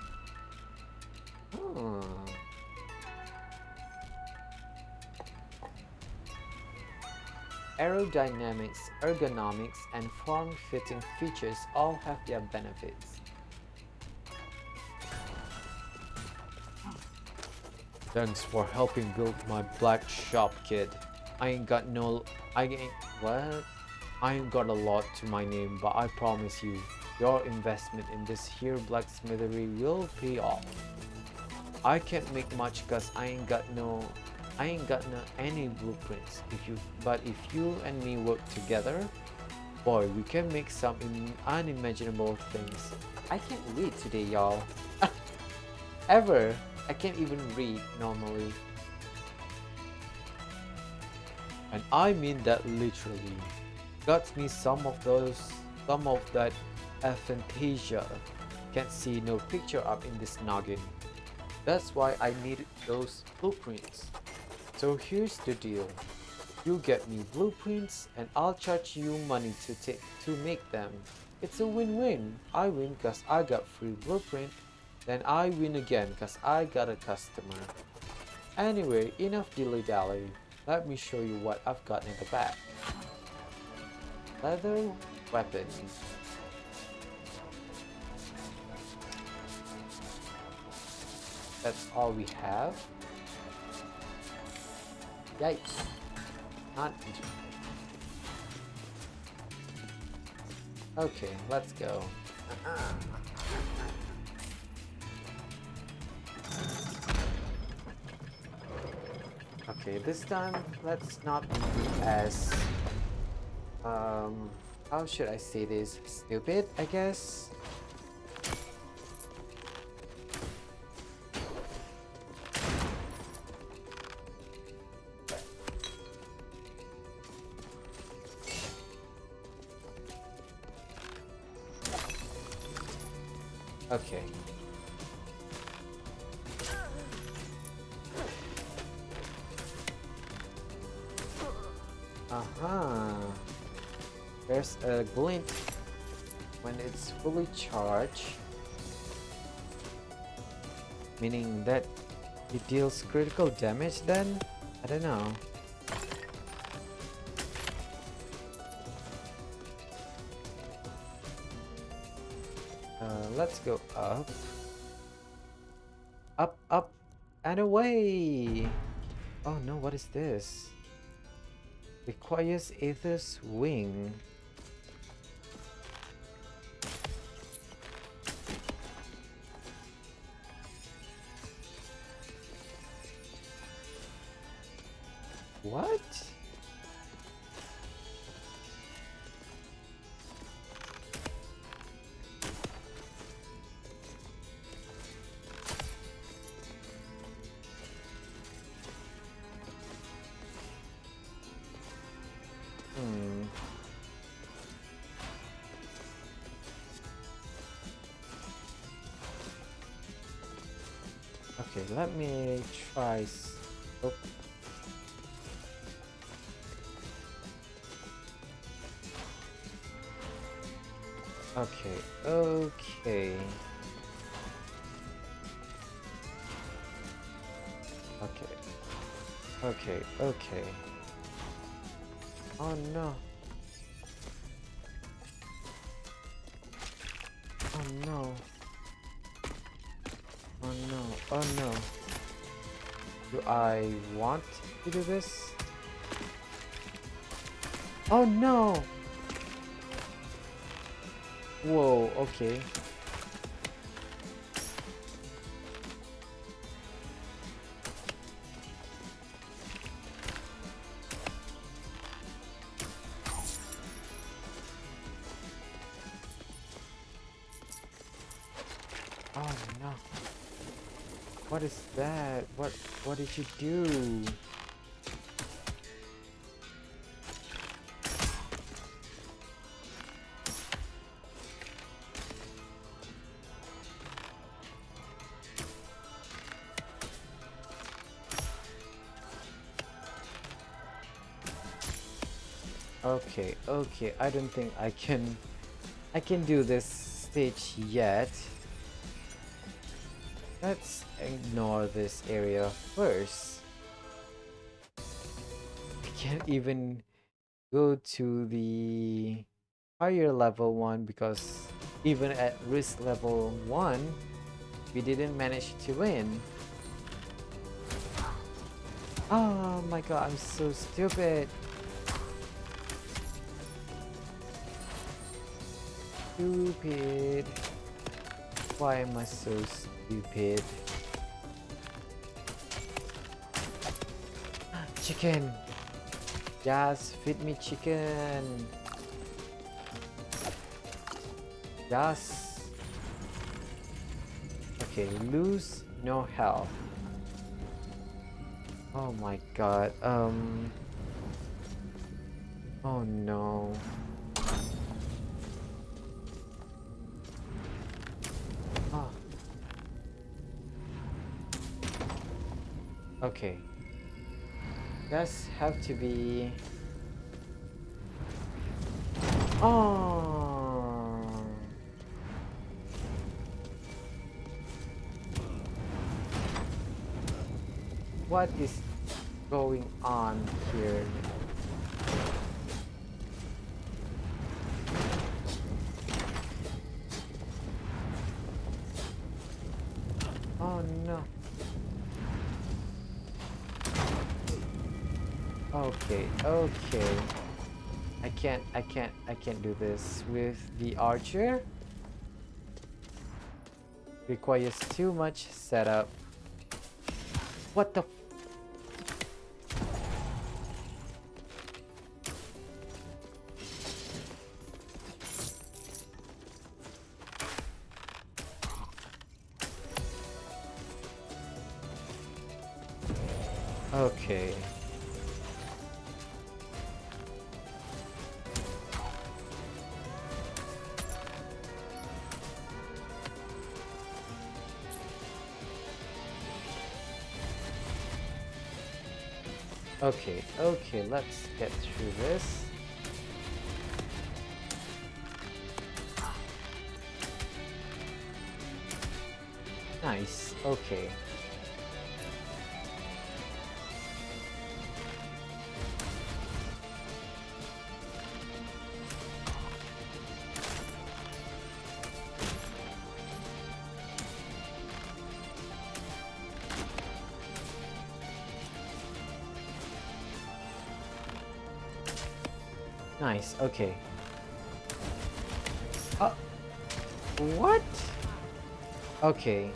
A: Aerodynamics, ergonomics, and form-fitting features all have their benefits. Thanks for helping build my black shop, kid. I ain't got no... I ain't... What? I ain't got a lot to my name, but I promise you, your investment in this here blacksmithery will pay off. I can't make much cause I ain't got no any blueprints. But if you and me work together, boy, we can make some unimaginable things. I can't read today, y'all. Ever. I can't even read normally. And I mean that literally. Got me some of that aphantasia. Can't see no picture up in this noggin. That's why I need those blueprints. So here's the deal. You get me blueprints and I'll charge you money to make them. It's a win-win. I win cause I got free blueprint. Then I win again cause I got a customer. Anyway, enough dilly-dally. Let me show you what I've got in the back. Leather weapon. That's all we have. Yikes. Not interesting. Okay, let's go. Okay, this time let's not be as how should I say this? Stupid, I guess. Okay. There's a glint when it's fully charged, meaning that it deals critical damage then? I don't know. Let's go up. Up, up, and away! Oh no, what is this? Requires Aether's Wing. What? Okay, let me try. Oh. Okay, okay. Okay. Okay, okay. Oh no. Oh no. Oh no. Oh no. Do I want to do this? Oh no! Whoa, okay. Oh no. What is that? What did you do? Okay, okay. I don't think I can do this stage yet. Let's ignore this area first. I can't even go to the higher level one, because even at risk level 1, we didn't manage to win. Oh my god, I'm so stupid. Stupid. Why am I so stupid? Chicken! Just feed me chicken! Just... Okay, lose no health. Oh my god, oh no. Oh. Okay. Just have to be... Oh. What is going on here? Oh no. Okay, okay. I can't do this with the archer. Requires too much setup. What the Okay. Okay, okay, let's get through this. Nice, okay. Nice, okay. What? Okay.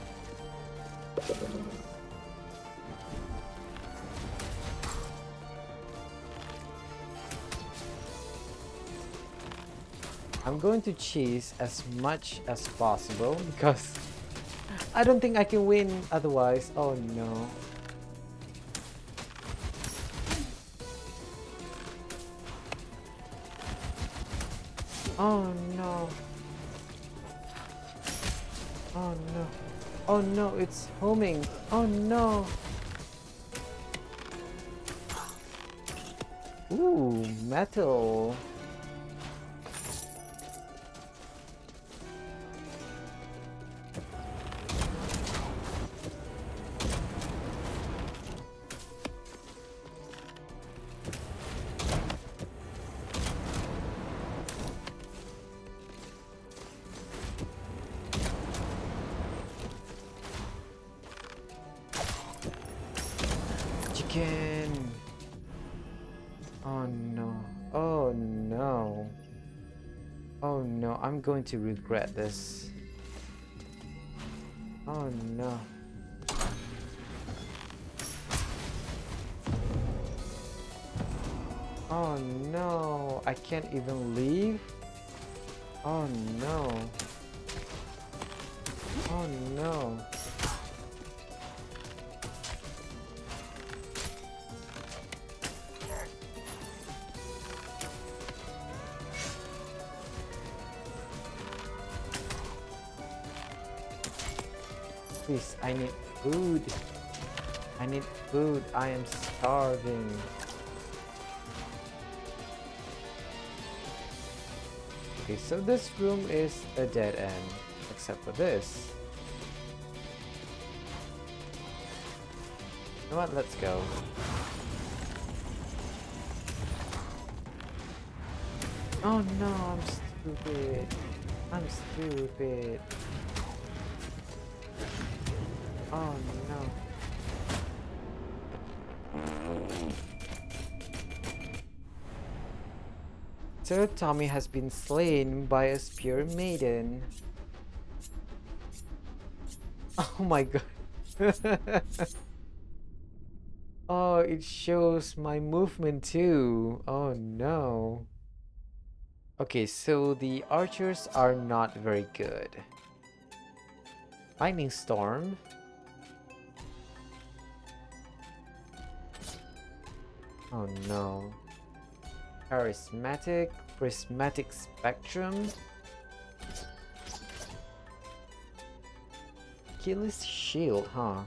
A: I'm going to chase as much as possible because I don't think I can win otherwise. Oh no. Oh no. Oh no. Oh no, it's homing. Oh no. Ooh, metal. Chicken. Oh no. Oh no. Oh no, I'm going to regret this. Oh no. Oh no, I can't even leave. Oh no. Oh no. Please, I need food. I need food. I am starving. Okay, so this room is a dead end, except for this. You know what? Let's go. Oh no, I'm stupid. I'm stupid. Oh no. Sir Tommy has been slain by a spear maiden. Oh my god. Oh, it shows my movement too. Oh no. Okay, so the archers are not very good. Lightning Storm. Oh no. Charismatic, Prismatic Spectrum. Achilles Shield, huh?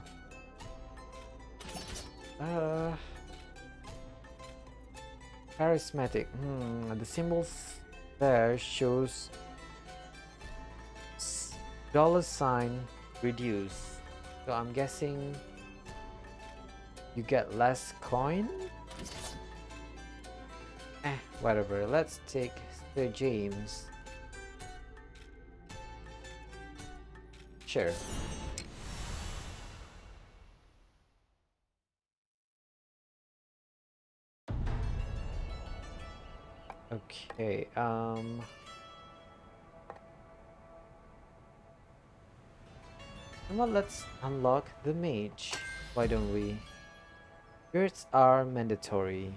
A: Charismatic. The symbols there shows $sign reduce. So I'm guessing you get less coin? Whatever. Let's take Sir James. Sure. Okay, well, let's unlock the mage. Why don't we? Beards are mandatory.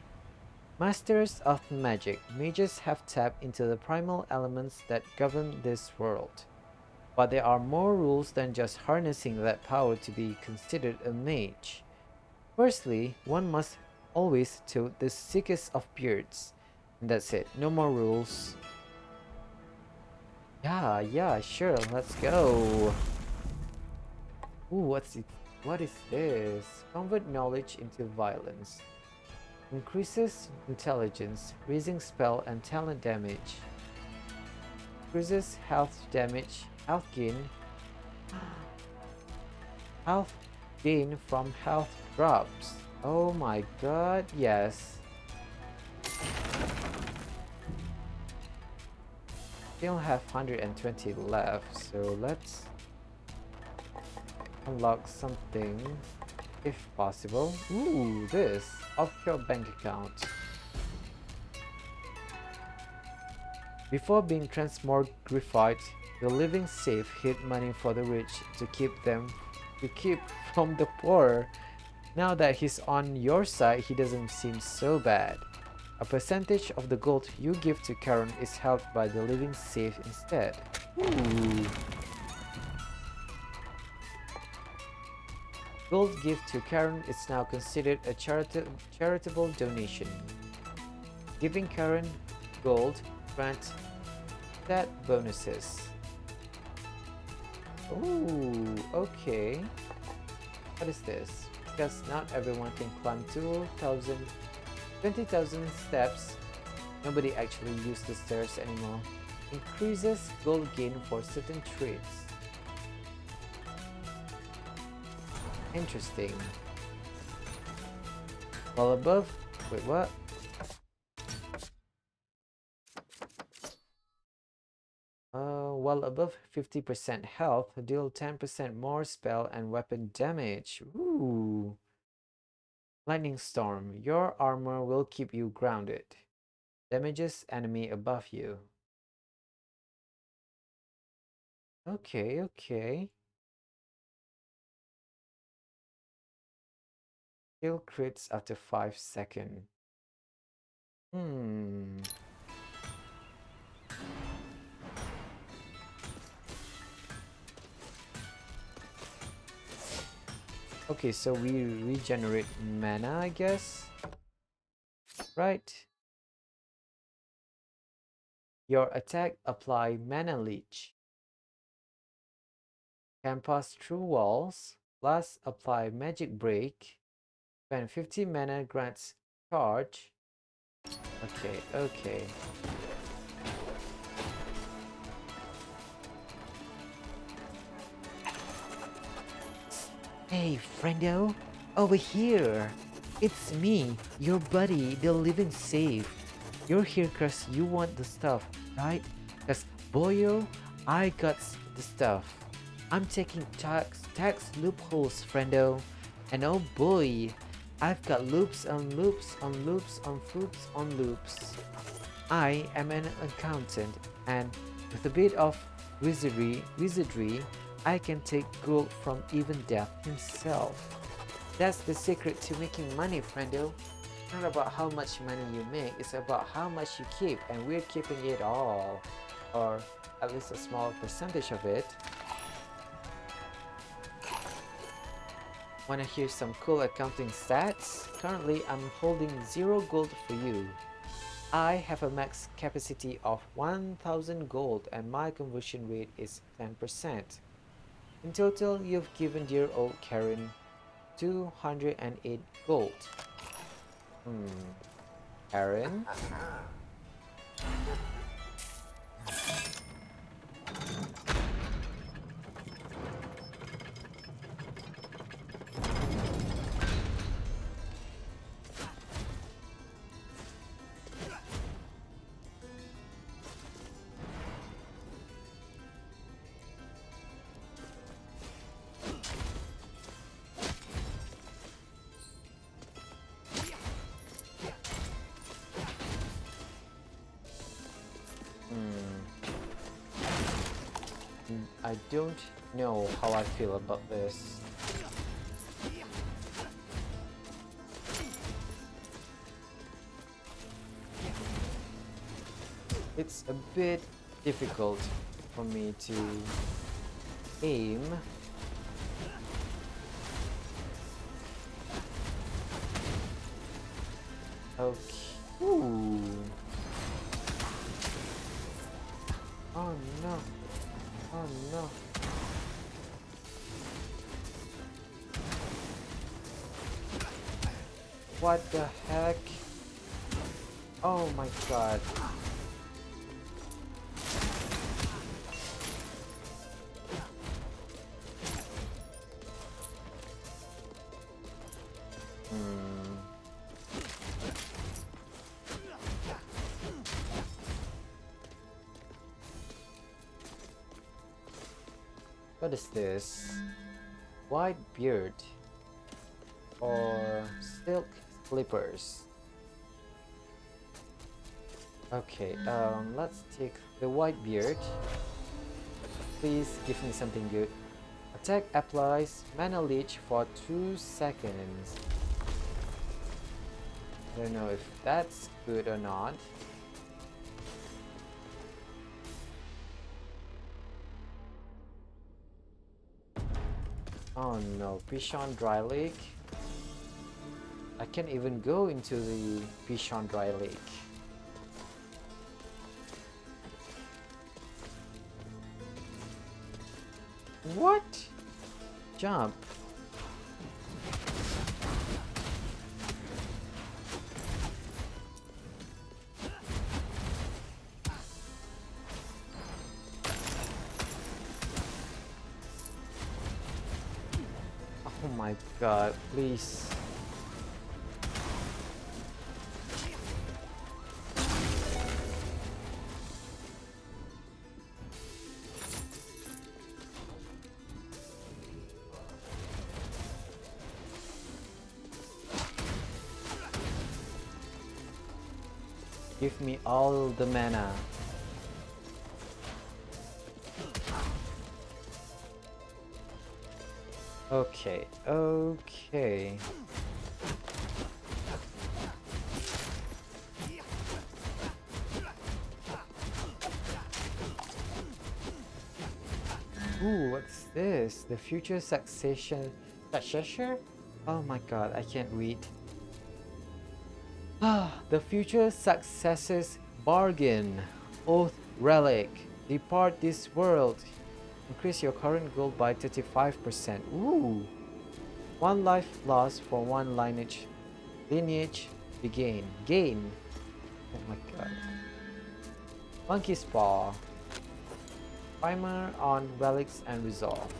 A: Masters of magic, mages have tapped into the primal elements that govern this world. But there are more rules than just harnessing that power to be considered a mage. Firstly, one must always tote the sickest of beards. And that's it, no more rules. Yeah, sure, let's go. Ooh, what's it? What is this? Convert knowledge into violence. Increases intelligence, raising spell and talent damage. Increases health damage, health gain from health drops. Oh my god, yes. Still have 120 left, so let's unlock something if possible. Ooh, this offshore bank account. Before being transmogrified, the living safe hid money for the rich to keep from the poor. Now that he's on your side, he doesn't seem so bad. A percentage of the gold you give to Karen is held by the living safe instead. Ooh. Gold gift to Karen is now considered a charitable donation. Giving Karen gold grants stat bonuses. Ooh, okay. What is this? Because not everyone can climb 20,000 steps. Nobody actually uses the stairs anymore. Increases gold gain for certain traits. Interesting. While above... Wait, what? While above 50% health, deal 10% more spell and weapon damage. Ooh. Lightning Storm. Your armor will keep you grounded. Damages enemy above you. Okay. Kill crits after 5 seconds. Okay, so we regenerate mana, I guess. Right. Your attack apply mana leech. Can pass through walls. Plus apply magic break. Spend 50 mana grants charge. Okay. Hey, friendo, over here. It's me, your buddy, the living safe. You're here cause you want the stuff, right? Cause boyo, I got the stuff. I'm taking tax loopholes, friendo. And oh boy, I've got loops on loops on loops on loops on loops. I am an accountant, and with a bit of wizardry, I can take gold from even death himself. That's the secret to making money, friendo. It's not about how much money you make, it's about how much you keep, and we're keeping it all. Or at least a small percentage of it. Wanna hear some cool accounting stats? Currently, I'm holding 0 gold for you. I have a max capacity of 1000 gold and my conversion rate is 10%. In total, you've given dear old Karen 208 gold. Karen? I don't know how I feel about this. It's a bit difficult for me to aim. Okay. Ooh. Oh no. Oh no. What the heck? Oh my god. What is this? White beard or silk slippers? Okay, let's take the white beard. Please give me something good. Attack applies mana leech for 2 seconds. I don't know if that's good or not. Oh no, Pishon Dry Lake. I can't even go into the Pishon Dry Lake. What? Jump. Oh my god, please. Give me all the mana. Okay, okay. Ooh, what's this? The future successor? Oh my god, I can't read. The future successor's bargain. Oath relic. Depart this world. Increase your current gold by 35%. Ooh. 1 life lost for 1 lineage gain. Oh my god. Monkey's Paw. Primer on relics and resolve.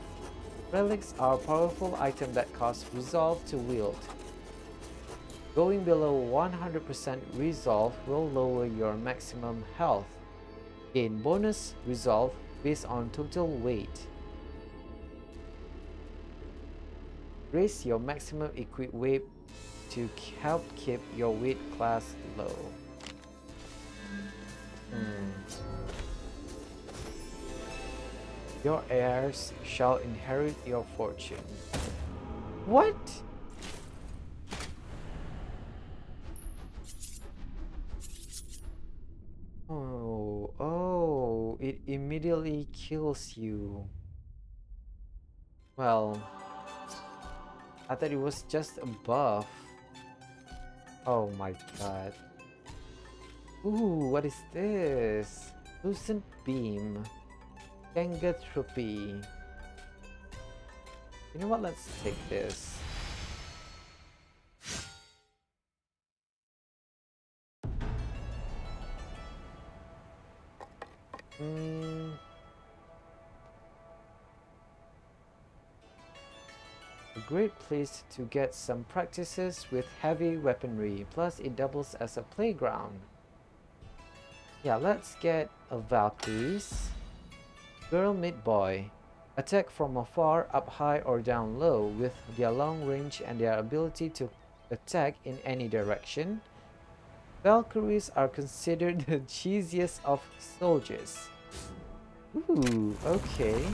A: Relics are a powerful item that cost resolve to wield. Going below 100% resolve will lower your maximum health. Gain bonus resolve based on total weight. Raise your maximum equipped weight to help keep your weight class low. Your heirs shall inherit your fortune. What? Oh, it immediately kills you. Well, I thought it was just a buff. Oh my god. Ooh, what is this? Lucent Beam. Kangathropy. You know what? Let's take this. A great place to get some practices with heavy weaponry, plus it doubles as a playground. Yeah, let's get a Valkyries. Girl Meet Boy. Attack from afar, up high or down low with their long range and their ability to attack in any direction. Valkyries are considered the cheesiest of soldiers. Ooh, okay.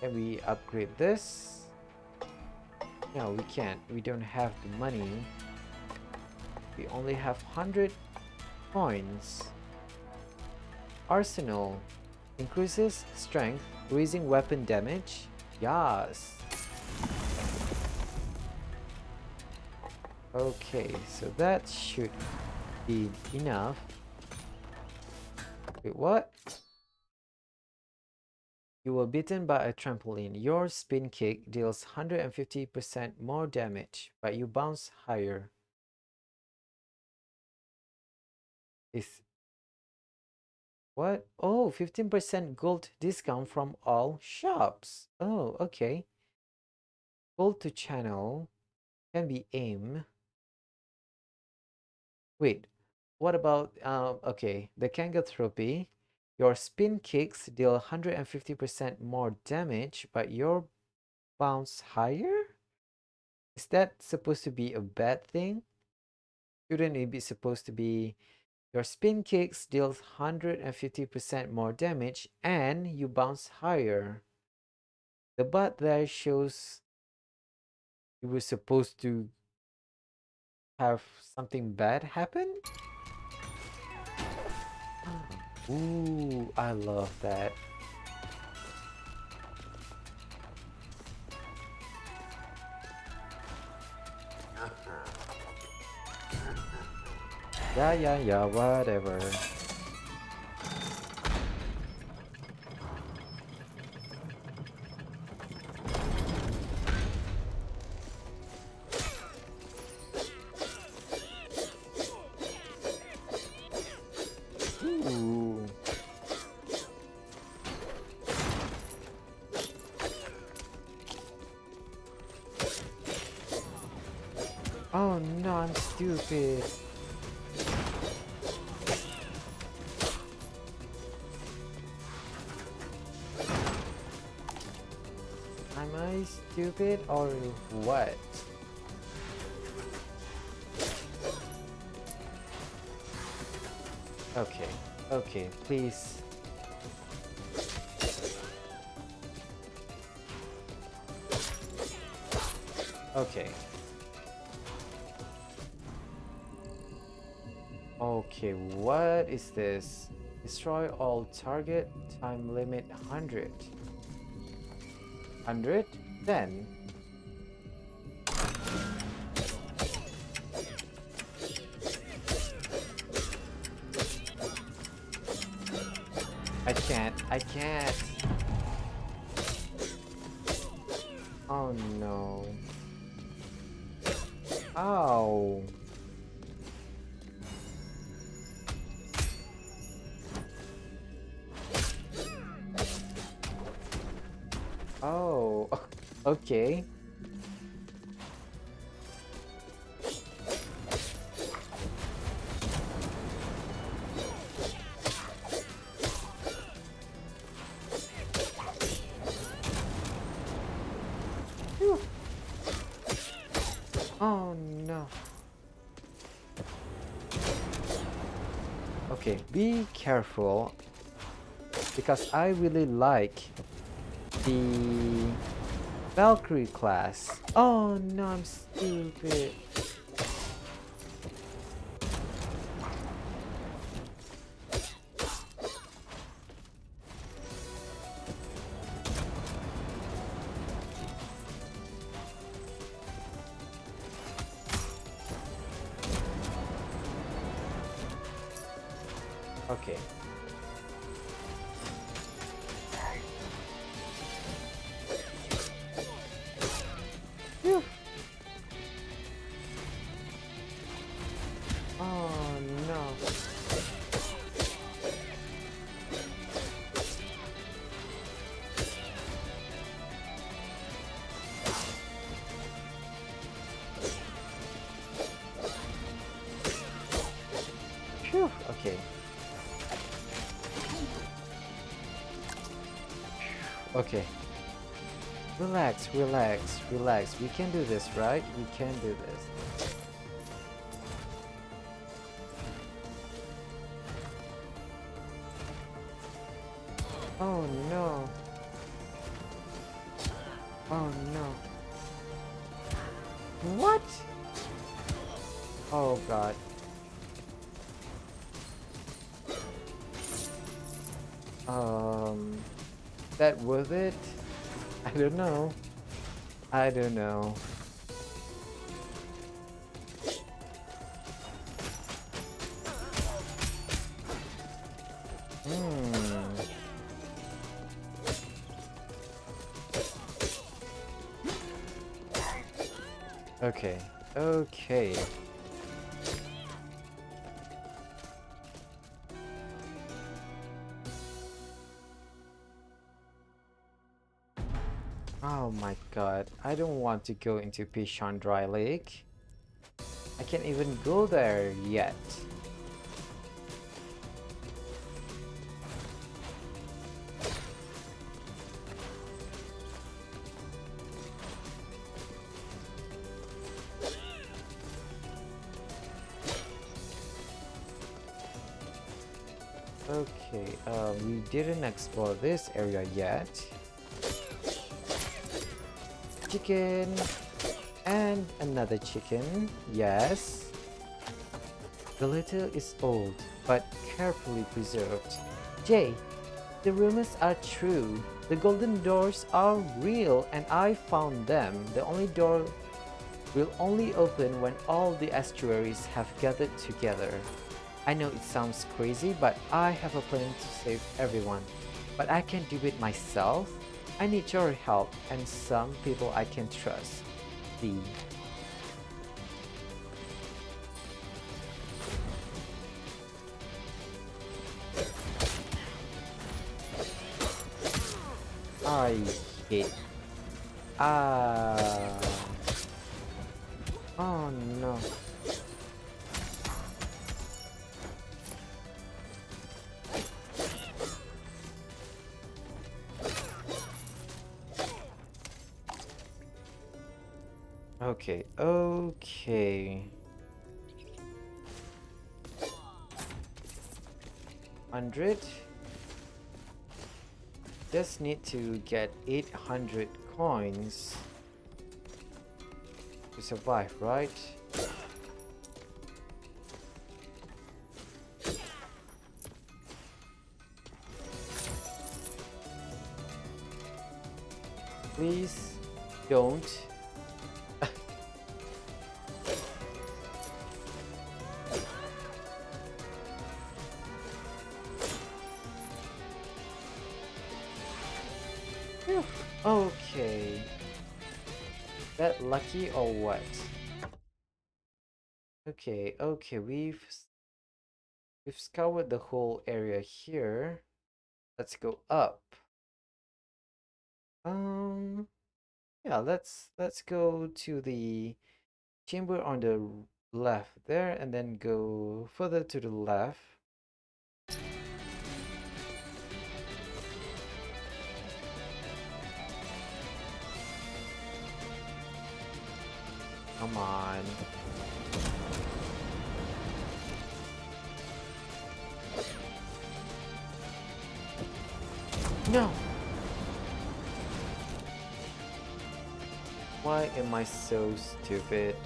A: Can we upgrade this? No, we can't. We don't have the money. We only have 100 coins. Arsenal. Increases strength, raising weapon damage. Yes. Okay, so that should be enough. Wait, what? You were bitten by a trampoline. Your spin kick deals 150% more damage, but you bounce higher. Is what? Oh, 15% gold discount from all shops. Oh, okay. Gold to channel can be aim. Wait, what about okay, the Kangathropy. Your spin kicks deal 150% more damage, but your bounce higher? Is that supposed to be a bad thing? Shouldn't it be supposed to be your spin kicks deals 150% more damage and you bounce higher? The but there shows you were supposed to have something bad happen? Ooh, I love that. Yeah, whatever. Ooh. Oh no, I'm stupid. Am I stupid or what? Okay, okay, please. Okay. Okay, what is this? Destroy all target, time limit 100. 100? Then. I can't. Oh no. Ow. Oh, okay. Phew. Oh no. Okay, be careful because I really like the Valkyrie class. Oh no, I'm stupid. Okay. Phew. Oh no. Phew. Okay. Okay. Relax, relax, relax. We can do this, right? We can do this. Oh no. Oh no. What? Oh god. Um, that worth it? I don't know. I don't know. Hmm. Okay. Okay. Oh my god. I don't want to go into Pishandrai Lake. I can't even go there yet. Okay, we didn't explore this area yet. Chicken and another chicken. Yes. The litter is old, but carefully preserved. Jay, the rumors are true. The golden doors are real and I found them. The only door will only open when all the estuaries have gathered together. I know it sounds crazy, but I have a plan to save everyone. But I can't do it myself. I need your help and some people I can trust. See. I hate. Ah. Oh no. Okay, okay. 100. Just need to get 800 coins to survive, right? Please don't. Phew. Okay. That lucky or what? Okay, okay, we've scoured the whole area here. Let's go up. Um, yeah, let's go to the chamber on the left there and then go further to the left. Come on. No! Why am I so stupid?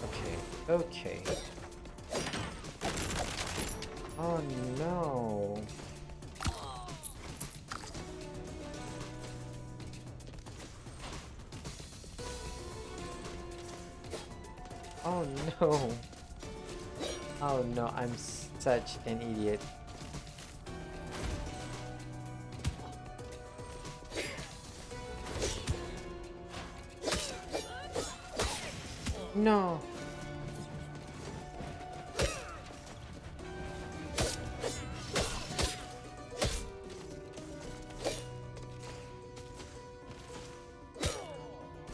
A: Okay, okay. Oh no. Oh no. Oh no, I'm such an idiot. No.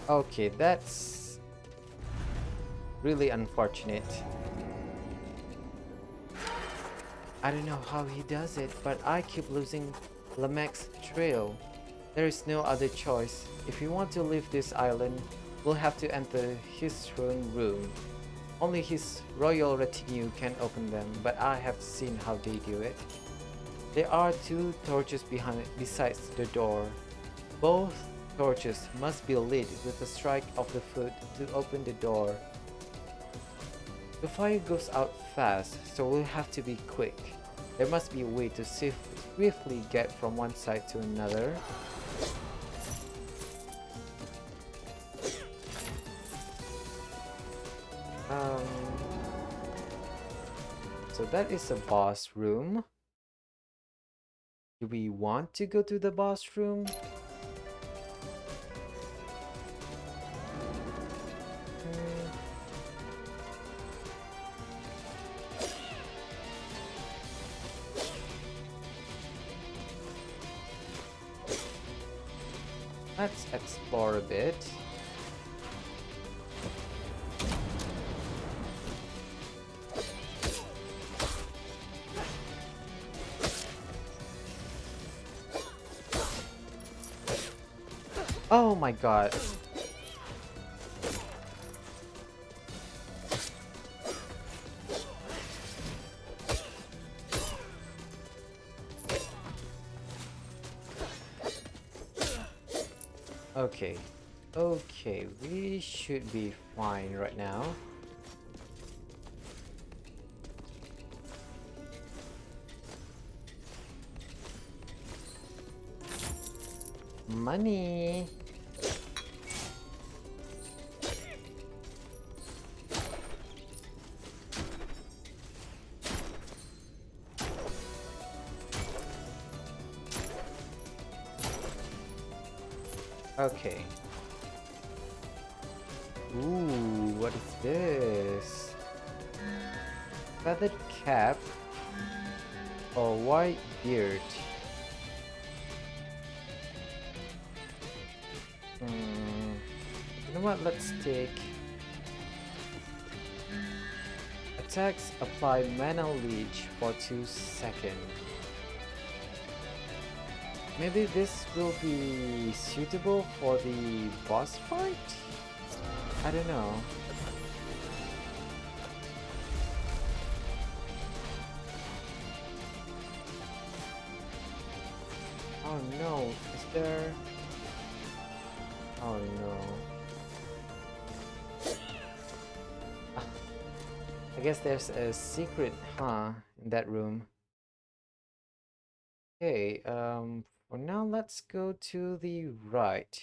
A: Okay, that's really unfortunate. I don't know how he does it, but I keep losing Lamech's trail. There is no other choice. If we want to leave this island, we'll have to enter his throne room. Only his royal retinue can open them, but I have seen how they do it. There are two torches besides the door. Both torches must be lit with a strike of the foot to open the door. The fire goes out fast, so we'll have to be quick. There must be a way to swiftly get from one side to another. So that is a boss room. Do we want to go to the boss room? Let's explore a bit. Oh my god. Okay. Okay, we should be fine right now. Money. Okay. Ooh, what is this? Feathered cap or white beard? You know what? Let's take attacks. Apply mana leech for 2 seconds. Maybe this will be suitable for the boss fight? I don't know. Oh no, is there... Oh no. I guess there's a secret, huh, in that room. Okay, for now let's go to the right.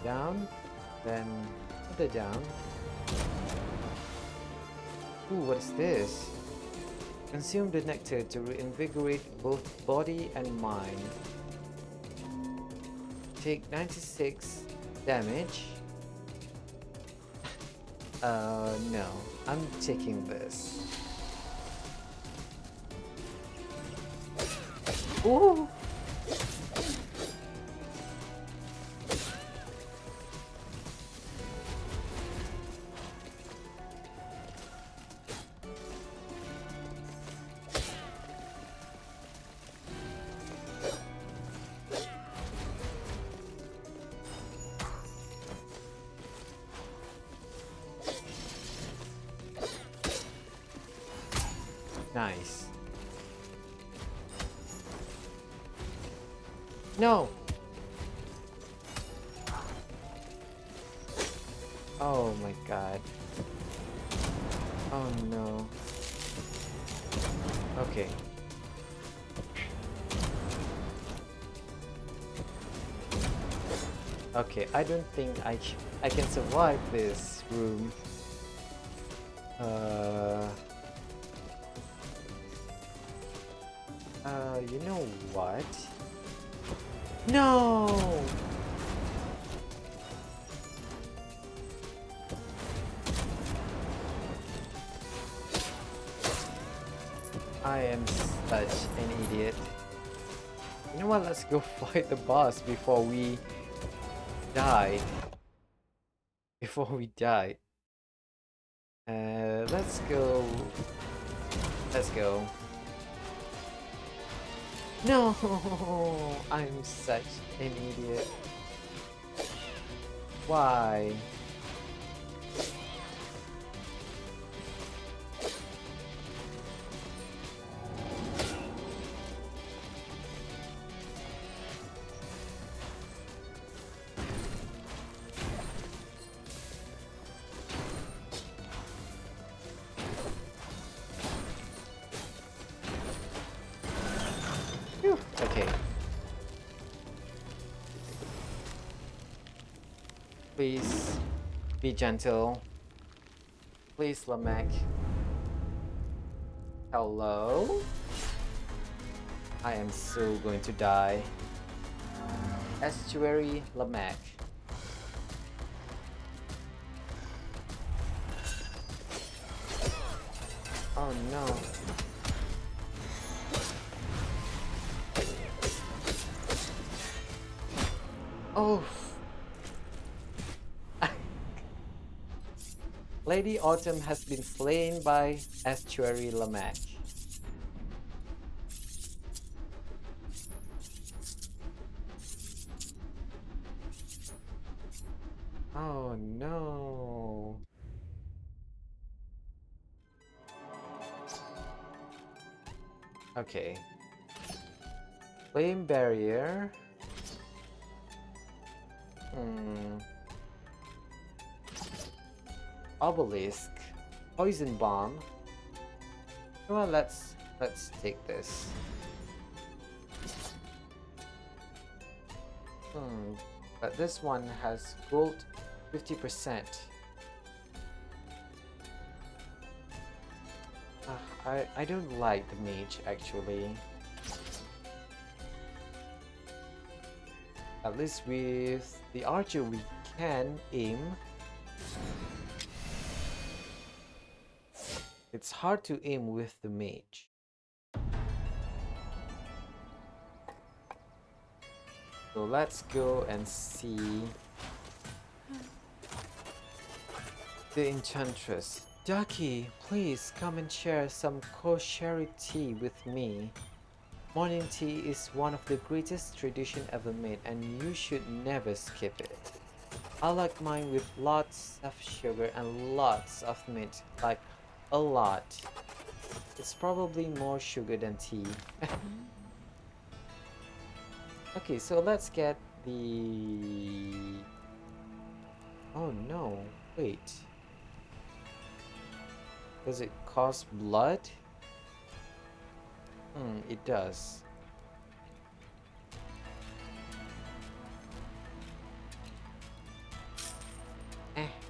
A: Down, then further down. Ooh, what is this? Consume the nectar to reinvigorate both body and mind. take 96 damage. No, I'm taking this. Ooh! Nice. No! Oh my god. Oh no. Okay. Okay, I don't think I can survive this room. You know what? No! I am such an idiot. You know what? Let's go fight the boss before we die. Before we die. Let's go. Let's go. No! I'm such an idiot. Why? Phew, okay. Please be gentle. Please, Lamek. Hello? I am so going to die. Estuary Lamek. Oh no. Oh. Lady Autumn has been slain by Estuary Lamek. Oh no. Okay. Flame barrier. Obelisk. Poison bomb. Well, let's take this. But this one has gold 50%. I don't like the mage actually. At least with the archer we can aim. It's hard to aim with the mage. So let's go and see the enchantress. Ducky, please come and share some kosher tea with me. Morning tea is one of the greatest tradition ever made and you should never skip it. I like mine with lots of sugar and lots of mint, like a lot. It's probably more sugar than tea. Okay, so let's get the... Oh no, wait. Does it cost blood? It does.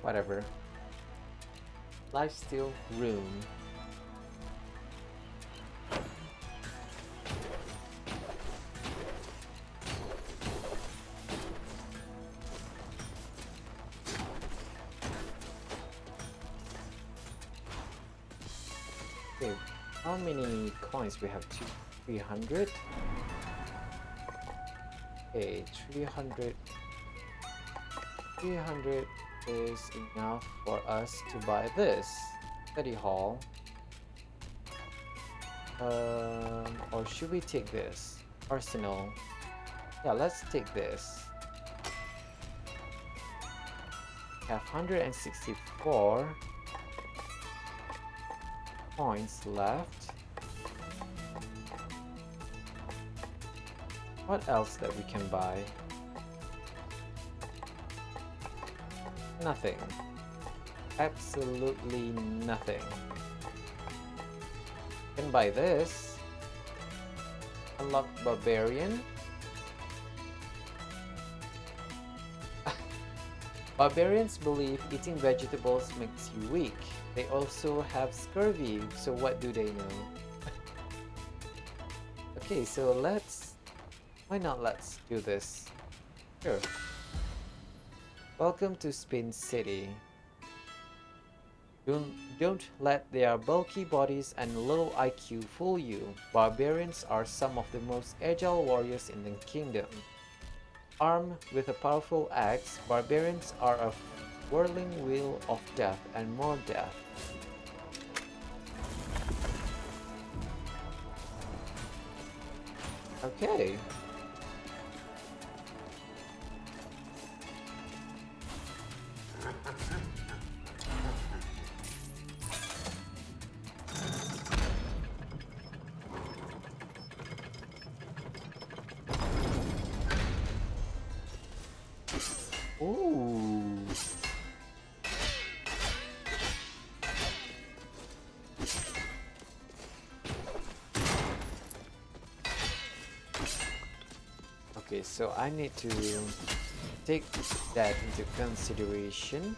A: Whatever. Lifesteal room. Okay, how many coins we have? 300. Okay, 300. 300 is enough for us to buy this study hall. Or should we take this arsenal? Yeah, let's take this. We have 164 points left. What else that we can buy? Nothing. Absolutely nothing. Can buy this. Unlock Barbarian. Barbarians believe eating vegetables makes you weak. They also have scurvy, so what do they know? Okay, so why not let's do this? Sure. Welcome to Spin City. Don't let their bulky bodies and low IQ fool you. Barbarians are some of the most agile warriors in the kingdom. Armed with a powerful axe, barbarians are a whirling wheel of death and more death. Okay. Ooh. Okay, so I need to take that into consideration.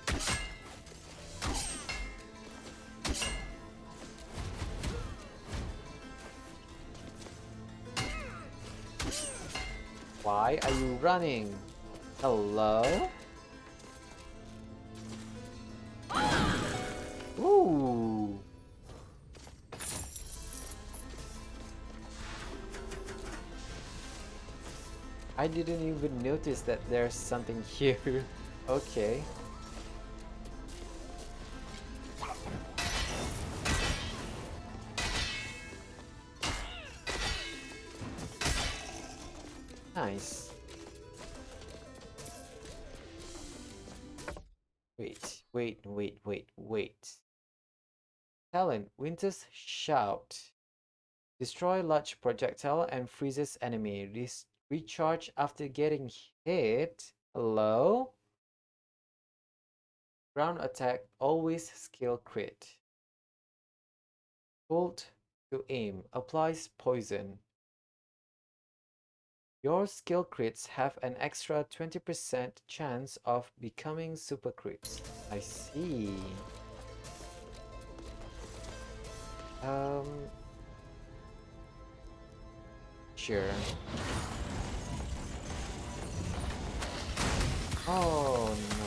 A: Why are you running? Hello? Ooh. I didn't even notice that there's something here. Okay. Nice. Wait. Talent, Winter's Shout. Destroy large projectile and freezes enemy. Recharge after getting hit. Hello? Ground attack, always skill crit. Hold to aim, applies poison. Your skill crits have an extra 20% chance of becoming super crits. I see. Sure. Oh no.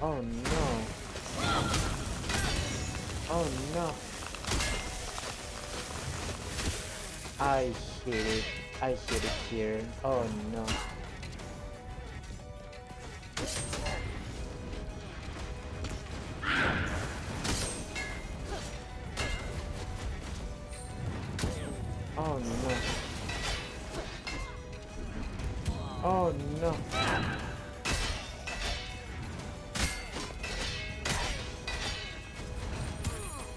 A: Oh no. Oh no. I hate it. I hate it here. Oh no. Oh no. Oh no.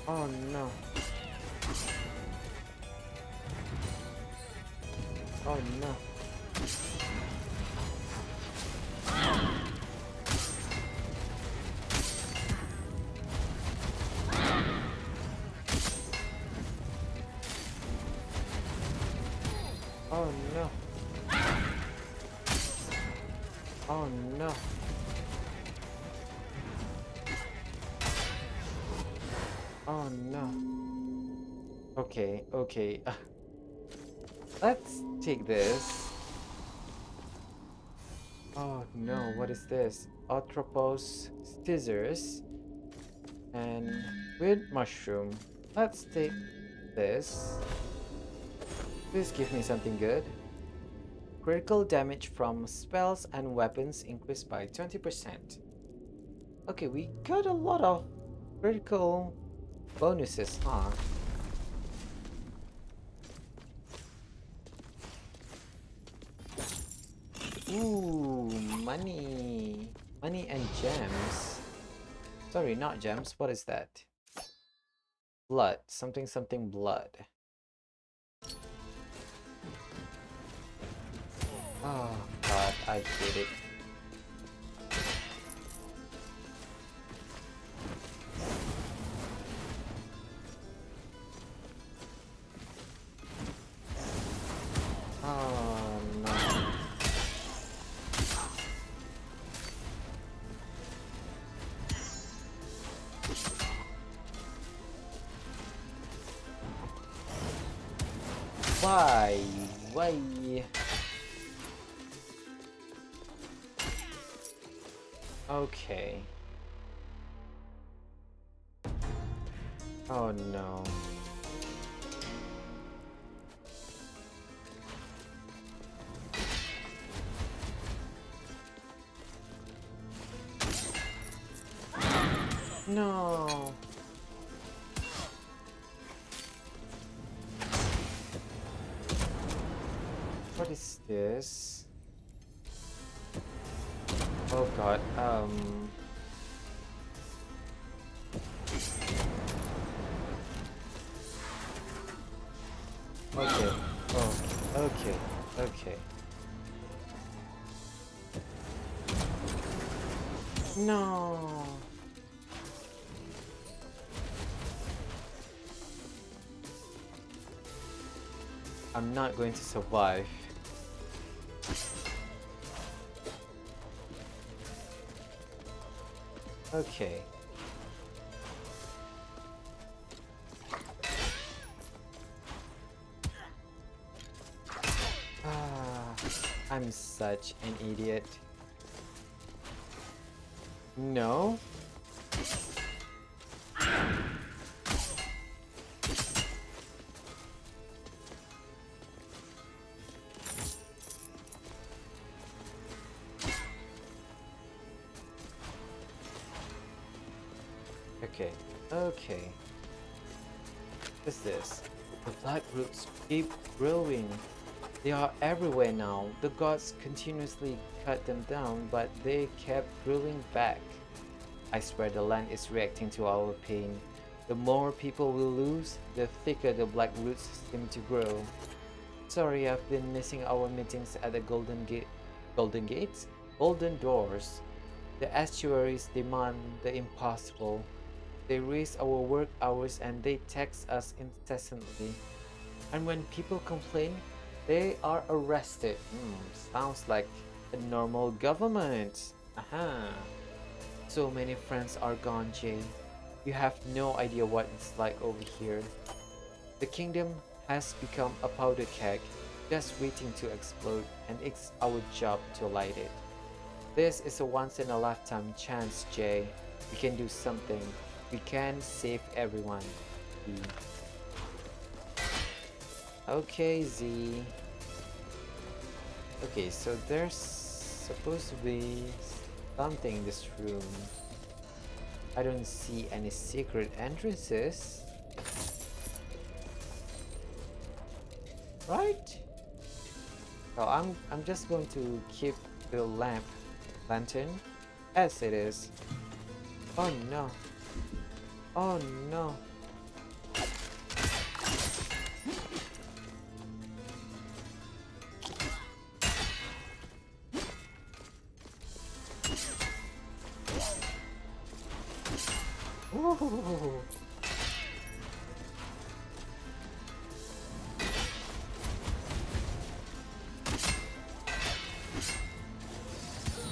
A: Oh no. Oh no. Oh no. Oh no. Oh no. Okay, okay. Let's take this. Oh no, what is this? Arthropos scissors and weird mushroom. Let's take this. Please give me something good. Critical damage from spells and weapons increased by 20%. Okay, we got a lot of critical bonuses, huh? Ooh, money. Money and gems. Sorry, not gems. What is that? Blood. Something something blood. Oh god, I did it. Oh no. Why? Why? Okay. Oh no. No. What is this? Oh god, okay. Oh, okay. Okay. No. I'm not going to survive. Okay. Ah, I'm such an idiot. No? Okay. Okay. What's this? The black roots keep growing. They are everywhere now. The gods continuously cut them down, but they kept growing back. I swear the land is reacting to our pain. The more people we lose, the thicker the black roots seem to grow. Sorry, I've been missing our meetings at the Golden Gates? Golden Doors. The estuaries demand the impossible. They raise our work hours and they tax us incessantly. And when people complain, they are arrested. Sounds like a normal government. Aha. So many friends are gone, Jay. You have no idea what it's like over here. The kingdom has become a powder keg, just waiting to explode, and it's our job to light it. This is a once-in-a-lifetime chance, Jay. We can do something. We can save everyone. Z. Okay, Z. Okay, so there's supposed to be something in this room. I don't see any secret entrances. Right? So I'm just going to keep the lantern as it is. Oh no. Oh no. Ooh.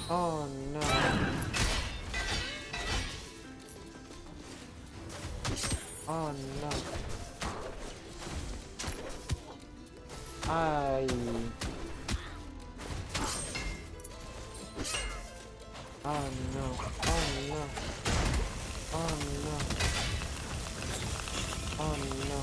A: Oh no. Oh I... Oh no, oh no, oh no, oh no.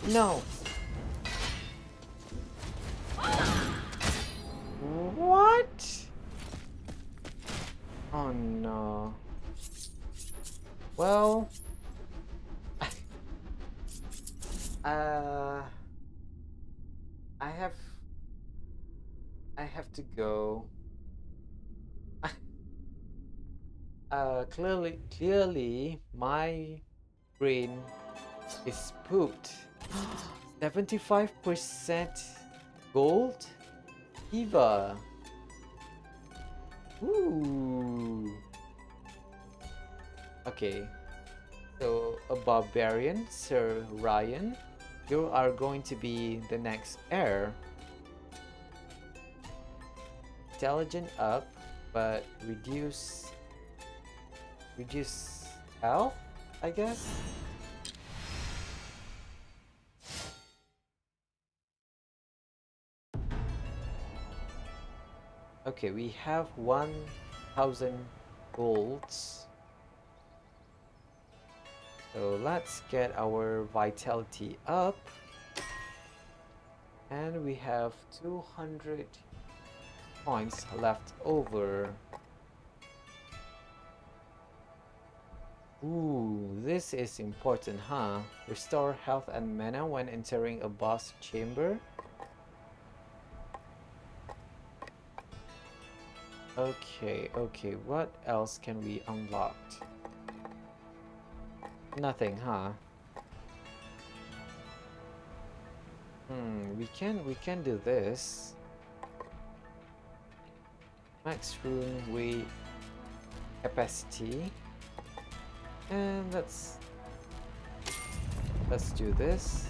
A: No! What? Oh no. Well, uh, I have to go. Clearly, my brain is pooped. 75% gold? Eva. Ooh. Okay. So, a barbarian, Sir Ryan. You are going to be the next heir. Intelligent up, but reduce health, I guess. Okay, we have 1,000 golds. So let's get our vitality up. And we have 200 points left over. Ooh, this is important, huh? Restore health and mana when entering a boss chamber. Okay, okay, what else can we unlock? Nothing, huh? We can do this. Max rune weight capacity. And let's do this.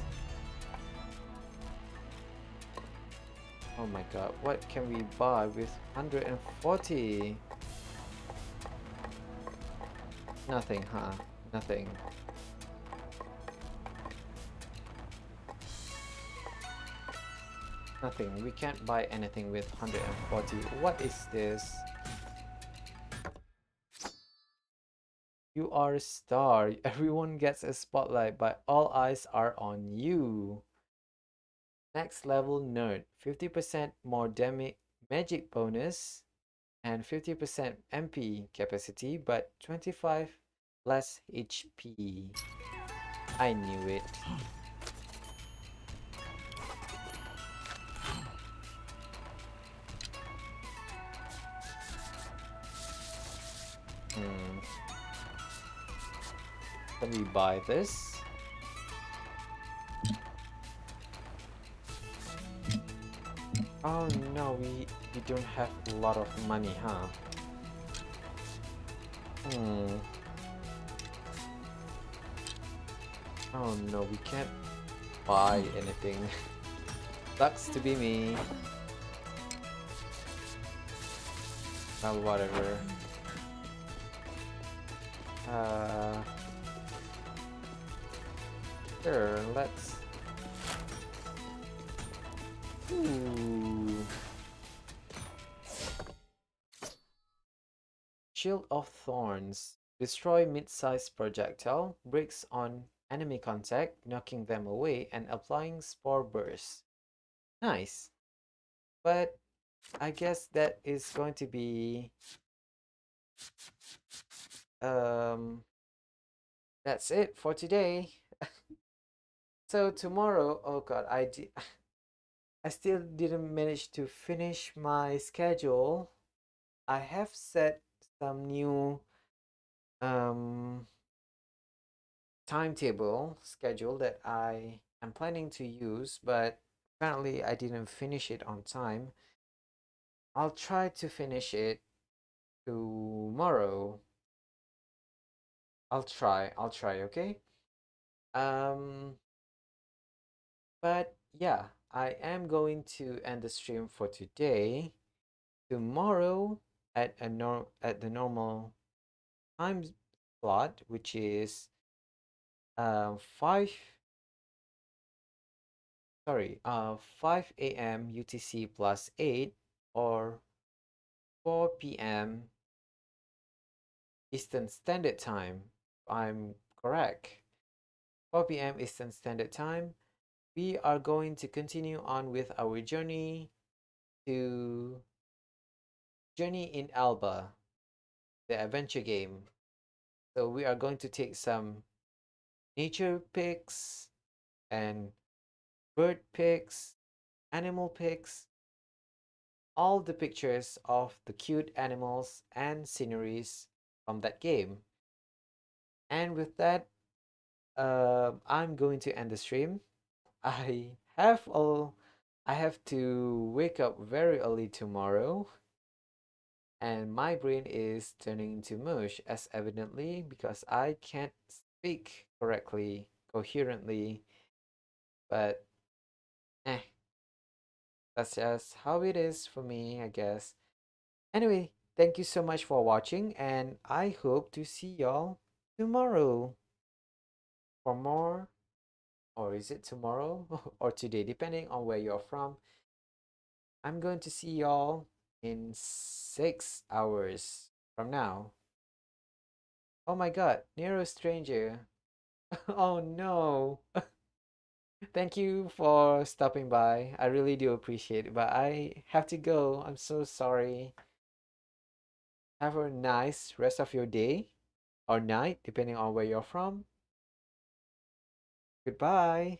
A: Oh my god, what can we buy with 140? Nothing, huh? Nothing. Nothing. We can't buy anything with 140. What is this? You are a star. Everyone gets a spotlight, but all eyes are on you. Next level nerd. 50% more magic bonus and 50% MP capacity, but 25 less HP. I knew it. Can we buy this? Oh no, we don't have a lot of money, huh? Oh no, we can't buy anything. Sucks to be me. Well, whatever. Sure, let's... Ooh. Shield of Thorns. Destroy mid-sized projectile, breaks on enemy contact, knocking them away and applying Spore Burst. Nice. But I guess that is going to be... That's it for today. So tomorrow, oh god, I still didn't manage to finish my schedule. I have set some new timetable schedule that I am planning to use, but apparently I didn't finish it on time. I'll try to finish it tomorrow. I'll try, okay? Um but yeah, I am going to end the stream for today. Tomorrow at the normal time slot, which is 5 5 a.m. UTC plus 8 or 4 p.m. Eastern Standard Time. I'm correct. 4 p.m. Eastern Standard Time. We are going to continue on with our to Journey in Alba, the adventure game. So we are going to take some nature pics and bird pics, animal pics, all the pictures of the cute animals and sceneries from that game. And with that, I'm going to end the stream. Have a I have to wake up very early tomorrow, and my brain is turning into mush as evidently because I can't speak correctly, coherently, but eh, that's just how it is for me, I guess. Anyway, thank you so much for watching, and I hope to see y'all tomorrow for more, or is it tomorrow or today, depending on where you're from. I'm going to see y'all in 6 hours from now. Oh my god, Nero Stranger. Oh no. Thank you for stopping by. I really do appreciate it, but I have to go. I'm so sorry. Have a nice rest of your day or night, depending on where you're from. Goodbye.